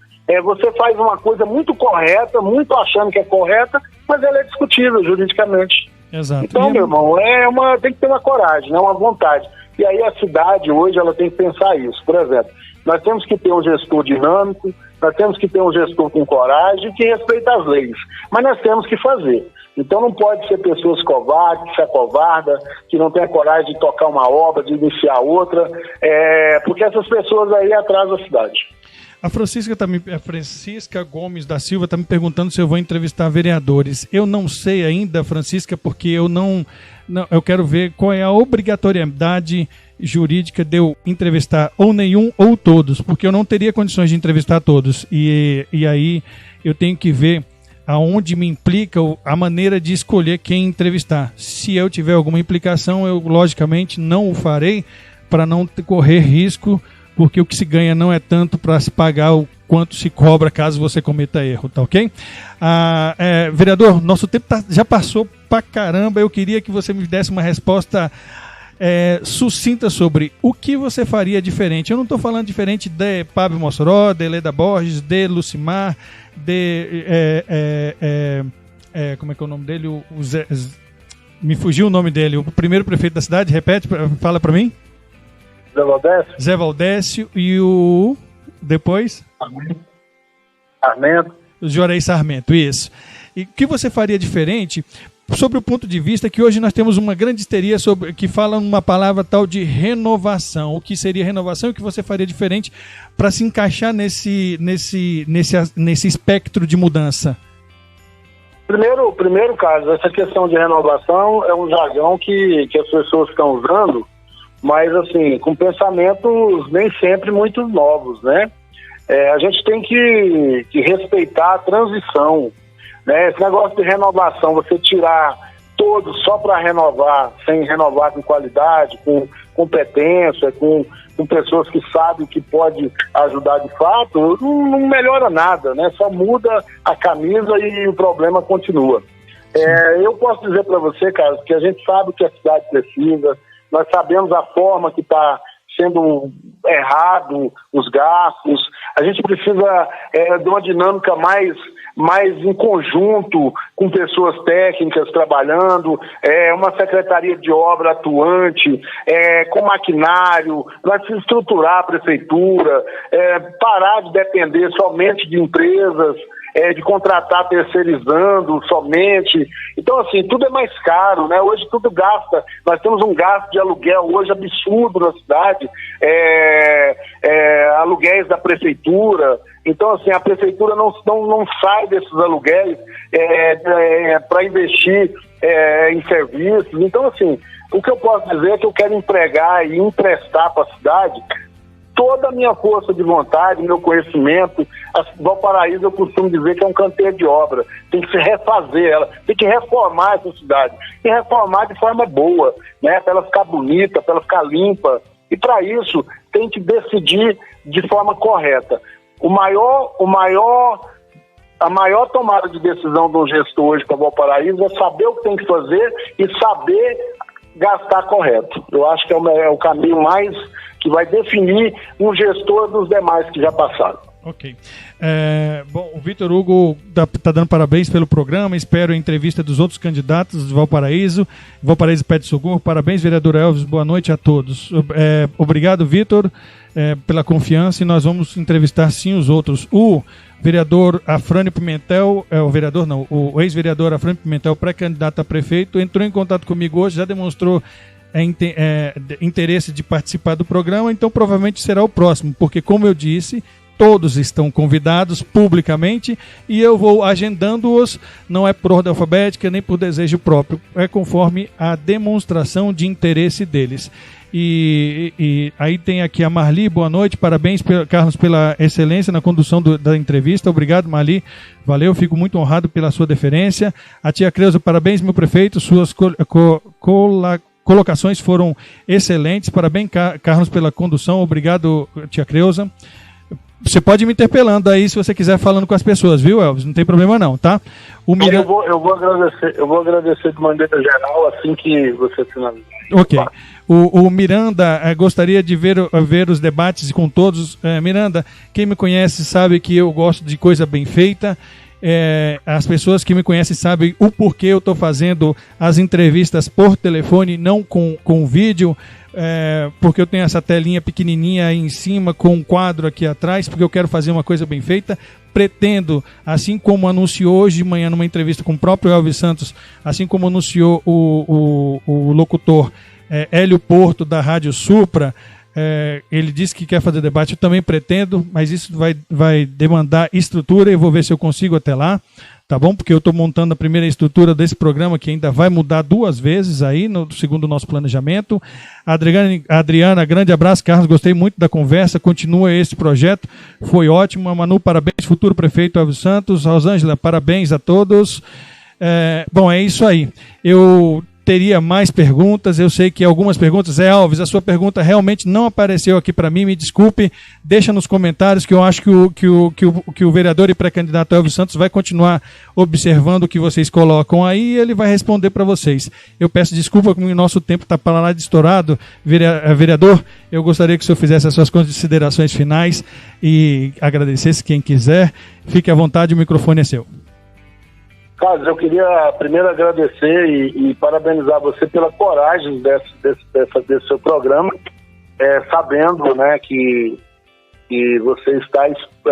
Você faz uma coisa muito correta, muito achando que é correta, mas ela é discutível juridicamente. Exato. Então, meu irmão, tem que ter uma coragem, né, uma vontade. E aí a cidade hoje ela tem que pensar isso. Por exemplo, nós temos que ter um gestor dinâmico, nós temos que ter um gestor com coragem que respeita as leis. Mas nós temos que fazer. Então não pode ser pessoas covardes, que se acovarda, que não tem a coragem de tocar uma obra, de iniciar outra, porque essas pessoas aí atrasam a cidade. A Francisca Gomes da Silva está me perguntando se eu vou entrevistar vereadores. Eu não sei ainda, Francisca, porque eu quero ver qual é a obrigatoriedade jurídica de eu entrevistar ou nenhum ou todos, porque eu não teria condições de entrevistar todos. E aí eu tenho que ver aonde me implica a maneira de escolher quem entrevistar. Se eu tiver alguma implicação, eu logicamente não o farei para não correr risco, porque o que se ganha não é tanto para se pagar o quanto se cobra caso você cometa erro, tá ok? Vereador, nosso tempo já passou pra caramba, eu queria que você me desse uma resposta sucinta sobre o que você faria diferente. Eu não estou falando diferente de Pablo Mossoró, de Leda Borges, de Lucimar, como é que é o nome dele? Me fugiu o nome dele, o primeiro prefeito da cidade, repete, fala para mim. Zé Valdécio e o... depois? Sarmento. Juarez Sarmento, isso. E o que você faria diferente sobre o ponto de vista que hoje nós temos uma grande histeria que fala uma palavra tal de renovação. O que seria renovação e o que você faria diferente para se encaixar nesse espectro de mudança? Primeiro, Carlos, essa questão de renovação é um jargão que as pessoas estão usando, mas assim, com pensamentos nem sempre muito novos, né? A gente tem que respeitar a transição. né? Esse negócio de renovação, você tirar todos só para renovar, sem renovar com qualidade, com competência, com pessoas que sabem que pode ajudar de fato, não melhora nada, né? Só muda a camisa e o problema continua. Eu posso dizer para você, Carlos, que a gente sabe o que a cidade precisa, nós sabemos a forma que está sendo errado os gastos, a gente precisa de uma dinâmica mais em conjunto, com pessoas técnicas trabalhando, uma secretaria de obra atuante, com maquinário, nós precisamos estruturar a prefeitura, parar de depender somente de empresas, de contratar terceirizando somente. Então, assim, tudo é mais caro, né? Hoje tudo gasta. Nós temos um gasto de aluguel hoje absurdo na cidade, aluguéis da prefeitura. Então, assim, a prefeitura não sai desses aluguéis para investir em serviços. Então, assim, o que eu posso dizer é que eu quero empregar e emprestar para a cidade toda a minha força de vontade, meu conhecimento. Valparaíso, eu costumo dizer que é um canteiro de obra, tem que se refazer ela, tem que reformar essa cidade, e reformar de forma boa, né, para ela ficar bonita, para ela ficar limpa, e para isso tem que decidir de forma correta. A maior tomada de decisão de um gestor hoje para Valparaíso é saber o que tem que fazer e saber gastar correto. Eu acho que é o caminho mais que vai definir um gestor dos demais que já passaram. Ok. Bom, o Vitor Hugo está dando parabéns pelo programa, espero a entrevista dos outros candidatos de Valparaíso pede socorro. Parabéns, vereador Elvis, boa noite a todos. Obrigado, Vitor, pela confiança, e nós vamos entrevistar sim os outros. O vereador Afrânio Pimentel, o ex-vereador Afrânio Pimentel, pré-candidato a prefeito, entrou em contato comigo hoje, já demonstrou interesse de participar do programa, então provavelmente será o próximo, porque, como eu disse, todos estão convidados publicamente e eu vou agendando-os, não é por ordem alfabética nem por desejo próprio, é conforme a demonstração de interesse deles. E aí tem aqui a Marli, boa noite, parabéns, Carlos, pela excelência na condução da entrevista. Obrigado, Marli, valeu, fico muito honrado pela sua deferência. A tia Creuza, parabéns, meu prefeito, suas colocações foram excelentes, parabéns, Carlos, pela condução. Obrigado, tia Creuza. Você pode ir me interpelando aí se você quiser, falando com as pessoas, viu, Elvis? Não tem problema não, tá? Eu vou agradecer de maneira geral assim que você finalizar. Ok. O Miranda gostaria de ver os debates com todos. Miranda, quem me conhece sabe que eu gosto de coisa bem feita. As pessoas que me conhecem sabem o porquê eu estou fazendo as entrevistas por telefone, não com vídeo, porque eu tenho essa telinha pequenininha aí em cima com um quadro aqui atrás, porque eu quero fazer uma coisa bem feita. Pretendo, assim como anunciou hoje de manhã numa entrevista com o próprio Elvis Santos, assim como anunciou o locutor Hélio Porto da Rádio Supra, ele disse que quer fazer debate, eu também pretendo, mas isso vai demandar estrutura e eu vou ver se eu consigo até lá, tá bom? Porque eu estou montando a primeira estrutura desse programa, que ainda vai mudar 2 vezes aí, segundo o nosso planejamento. Adriana, grande abraço, Carlos, gostei muito da conversa, continua esse projeto, foi ótimo. A Manu, parabéns, futuro prefeito Elvis Santos. Rosângela, parabéns a todos. Bom, é isso aí. Eu teria mais perguntas, eu sei que algumas perguntas, Elvis, a sua pergunta realmente não apareceu aqui para mim, me desculpe, deixa nos comentários que eu acho que o vereador e pré-candidato Elvis Santos vai continuar observando o que vocês colocam aí e ele vai responder para vocês. Eu peço desculpa que o nosso tempo está para lá de estourado, vereador, eu gostaria que o senhor fizesse as suas considerações finais e agradecesse quem quiser, fique à vontade, o microfone é seu. Carlos, eu queria primeiro agradecer e parabenizar você pela coragem desse seu programa, sabendo, né, que você está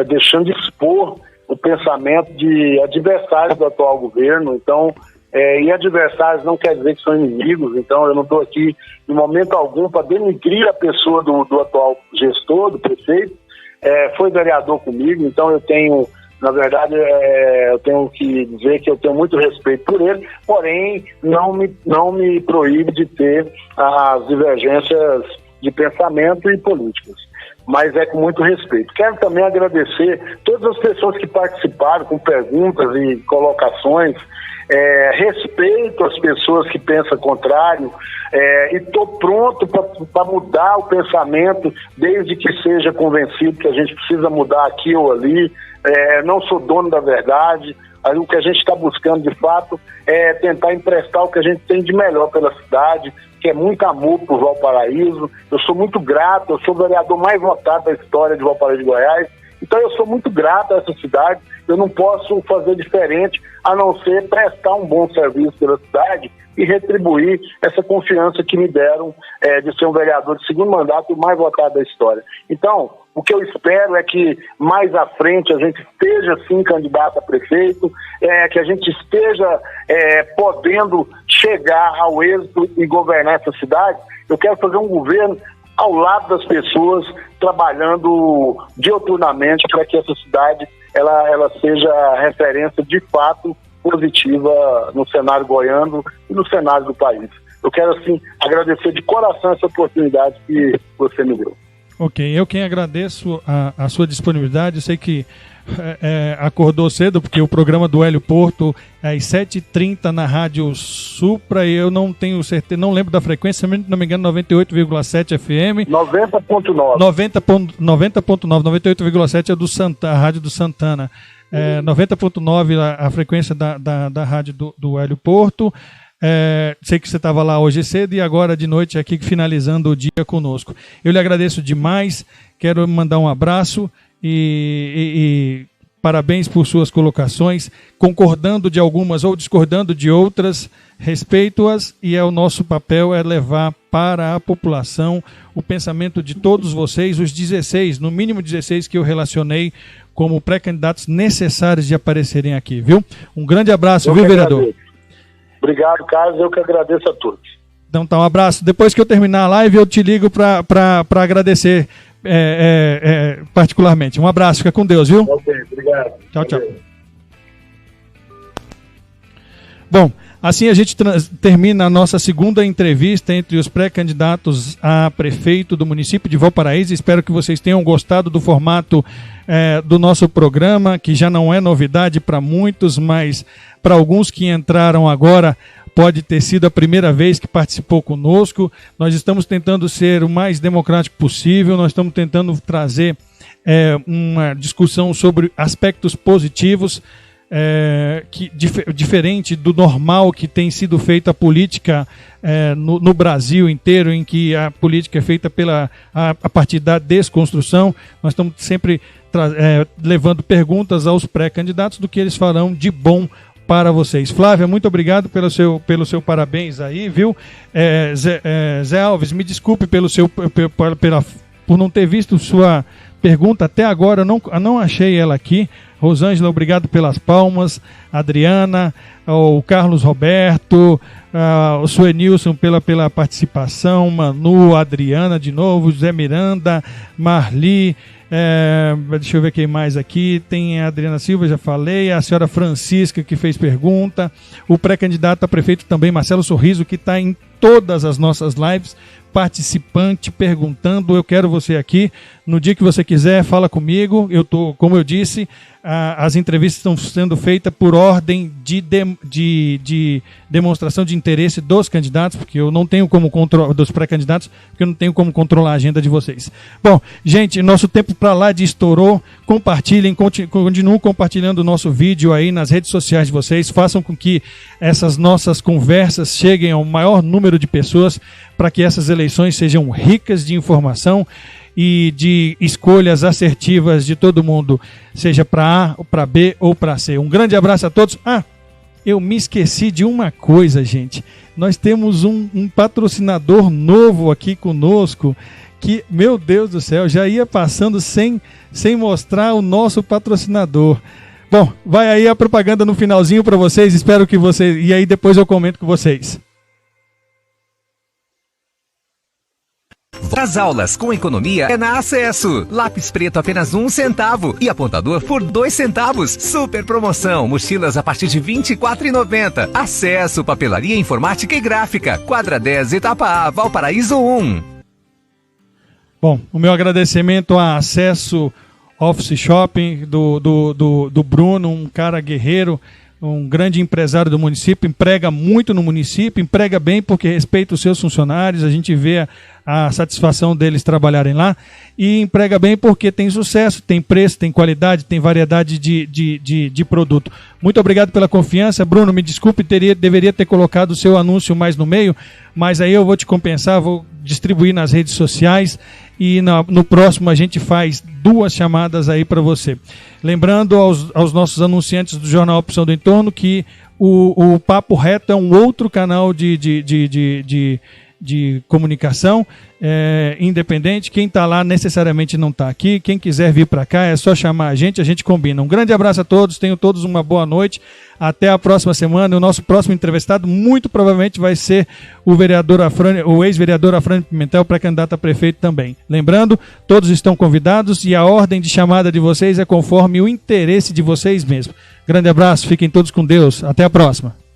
deixando de expor o pensamento de adversários do atual governo. Então, e adversários não quer dizer que são inimigos, então eu não estou aqui em momento algum para denigrir a pessoa do atual gestor, do prefeito. Foi vereador comigo, então eu tenho... Na verdade, eu tenho que dizer que eu tenho muito respeito por ele, porém, não me proíbe de ter as divergências de pensamento e políticas. mas é com muito respeito. Quero também agradecer todas as pessoas que participaram com perguntas e colocações. Respeito as pessoas que pensam contrário, e estou pronto para mudar o pensamento, desde que seja convencido que a gente precisa mudar aqui ou ali. Não sou dono da verdade. O que a gente está buscando de fato é tentar emprestar o que a gente tem de melhor pela cidade, que é muito amor por Valparaíso. Eu sou muito grato, eu sou o vereador mais votado da história de Valparaíso de Goiás, então eu sou muito grato a essa cidade. Eu não posso fazer diferente a não ser prestar um bom serviço pela cidade e retribuir essa confiança que me deram de ser um vereador de segundo mandato, o mais votado da história. Então, o que eu espero é que mais à frente a gente esteja sim candidato a prefeito, que a gente esteja podendo chegar ao êxito e governar essa cidade. Eu quero fazer um governo ao lado das pessoas, trabalhando diuturnamente para que essa cidade ela seja referência de fato positiva no cenário goiano e no cenário do país. Eu quero, assim, agradecer de coração essa oportunidade que você me deu. Ok, eu quem agradeço a sua disponibilidade. Eu sei que acordou cedo, porque o programa do Hélio Porto é às 7h30 na Rádio Supra, e eu não tenho certeza, não lembro da frequência, se não me engano, 98,7 FM. 90.9. 98,7 é a Rádio do Santana. 90.9 a frequência da rádio do Hélio Porto. Sei que você estava lá hoje cedo e agora de noite aqui finalizando o dia conosco. Eu lhe agradeço demais, quero mandar um abraço e parabéns por suas colocações, concordando de algumas ou discordando de outras, respeito-as, e o nosso papel é levar para a população o pensamento de todos vocês, os 16, no mínimo 16 que eu relacionei como pré-candidatos necessários de aparecerem aqui, viu? Um grande abraço, viu, vereador? Obrigado, Carlos, eu que agradeço a todos. Então tá, um abraço. Depois que eu terminar a live, eu te ligo para agradecer particularmente. Um abraço, fica com Deus, viu? Ok, obrigado. Tchau, tchau. Bom, assim a gente termina a nossa segunda entrevista entre os pré-candidatos a prefeito do município de Valparaíso. Espero que vocês tenham gostado do formato do nosso programa, que já não é novidade para muitos, mas para alguns que entraram agora, pode ter sido a primeira vez que participou conosco. Nós estamos tentando ser o mais democrático possível, nós estamos tentando trazer uma discussão sobre aspectos positivos, diferente do normal que tem sido feita a política no Brasil inteiro, em que a política é feita a partir da desconstrução. Nós estamos sempre levando perguntas aos pré-candidatos do que eles farão de bom para vocês. Flávia, muito obrigado pelo seu parabéns aí, viu? Zé Alves, me desculpe por não ter visto sua pergunta até agora, eu não achei ela aqui. Rosângela, obrigado pelas palmas. Adriana, o Carlos Roberto, o Suenilson pela participação, Manu, Adriana de novo, José Miranda, Marli, deixa eu ver quem mais aqui, tem a Adriana Silva, já falei, a senhora Francisca que fez pergunta, o pré-candidato a prefeito também, Marcelo Sorriso, que está em todas as nossas lives, participante, perguntando, eu quero você aqui, no dia que você quiser, fala comigo, como eu disse, as entrevistas estão sendo feitas por ordem de demonstração de interesse dos candidatos, porque eu não tenho como controlar, dos pré-candidatos, porque eu não tenho como controlar a agenda de vocês. Bom, gente, nosso tempo para lá de estourou, compartilhem, continuem compartilhando o nosso vídeo aí nas redes sociais de vocês, façam com que essas nossas conversas cheguem ao maior número de pessoas, para que essas eleições sejam ricas de informação e de escolhas assertivas de todo mundo, seja para A, para B ou para C. Um grande abraço a todos. Eu me esqueci de uma coisa, gente. Nós temos um patrocinador novo aqui conosco, que, meu Deus do céu, já ia passando sem mostrar o nosso patrocinador. Bom, vai aí a propaganda no finalzinho para vocês, espero que vocês... E aí depois eu comento com vocês. As aulas com economia é na Acesso. Lápis preto apenas 1 centavo e apontador por 2 centavos. Super promoção. Mochilas a partir de R$ 24,90. Acesso, papelaria informática e gráfica. Quadra 10, etapa A, Valparaíso 1. Bom, o meu agradecimento a Acesso Office Shopping do Bruno, um cara guerreiro, um grande empresário do município, emprega muito no município, emprega bem porque respeita os seus funcionários, a gente vê a satisfação deles trabalharem lá, e emprega bem porque tem sucesso, tem preço, tem qualidade, tem variedade de produto. Muito obrigado pela confiança. Bruno, me desculpe, deveria ter colocado o seu anúncio mais no meio, mas aí eu vou te compensar, vou distribuir nas redes sociais e no próximo a gente faz 2 chamadas aí para você. Lembrando aos nossos anunciantes do Jornal Opção do Entorno que o Papo Reto é um outro canal de comunicação independente. Quem está lá necessariamente não está aqui. Quem quiser vir para cá é só chamar a gente combina. Um grande abraço a todos, tenham todos uma boa noite, até a próxima semana. O nosso próximo entrevistado muito provavelmente vai ser o ex-vereador Afrânio Pimentel, pré-candidato a prefeito também. Lembrando, todos estão convidados e a ordem de chamada de vocês é conforme o interesse de vocês mesmos. Grande abraço, fiquem todos com Deus, até a próxima.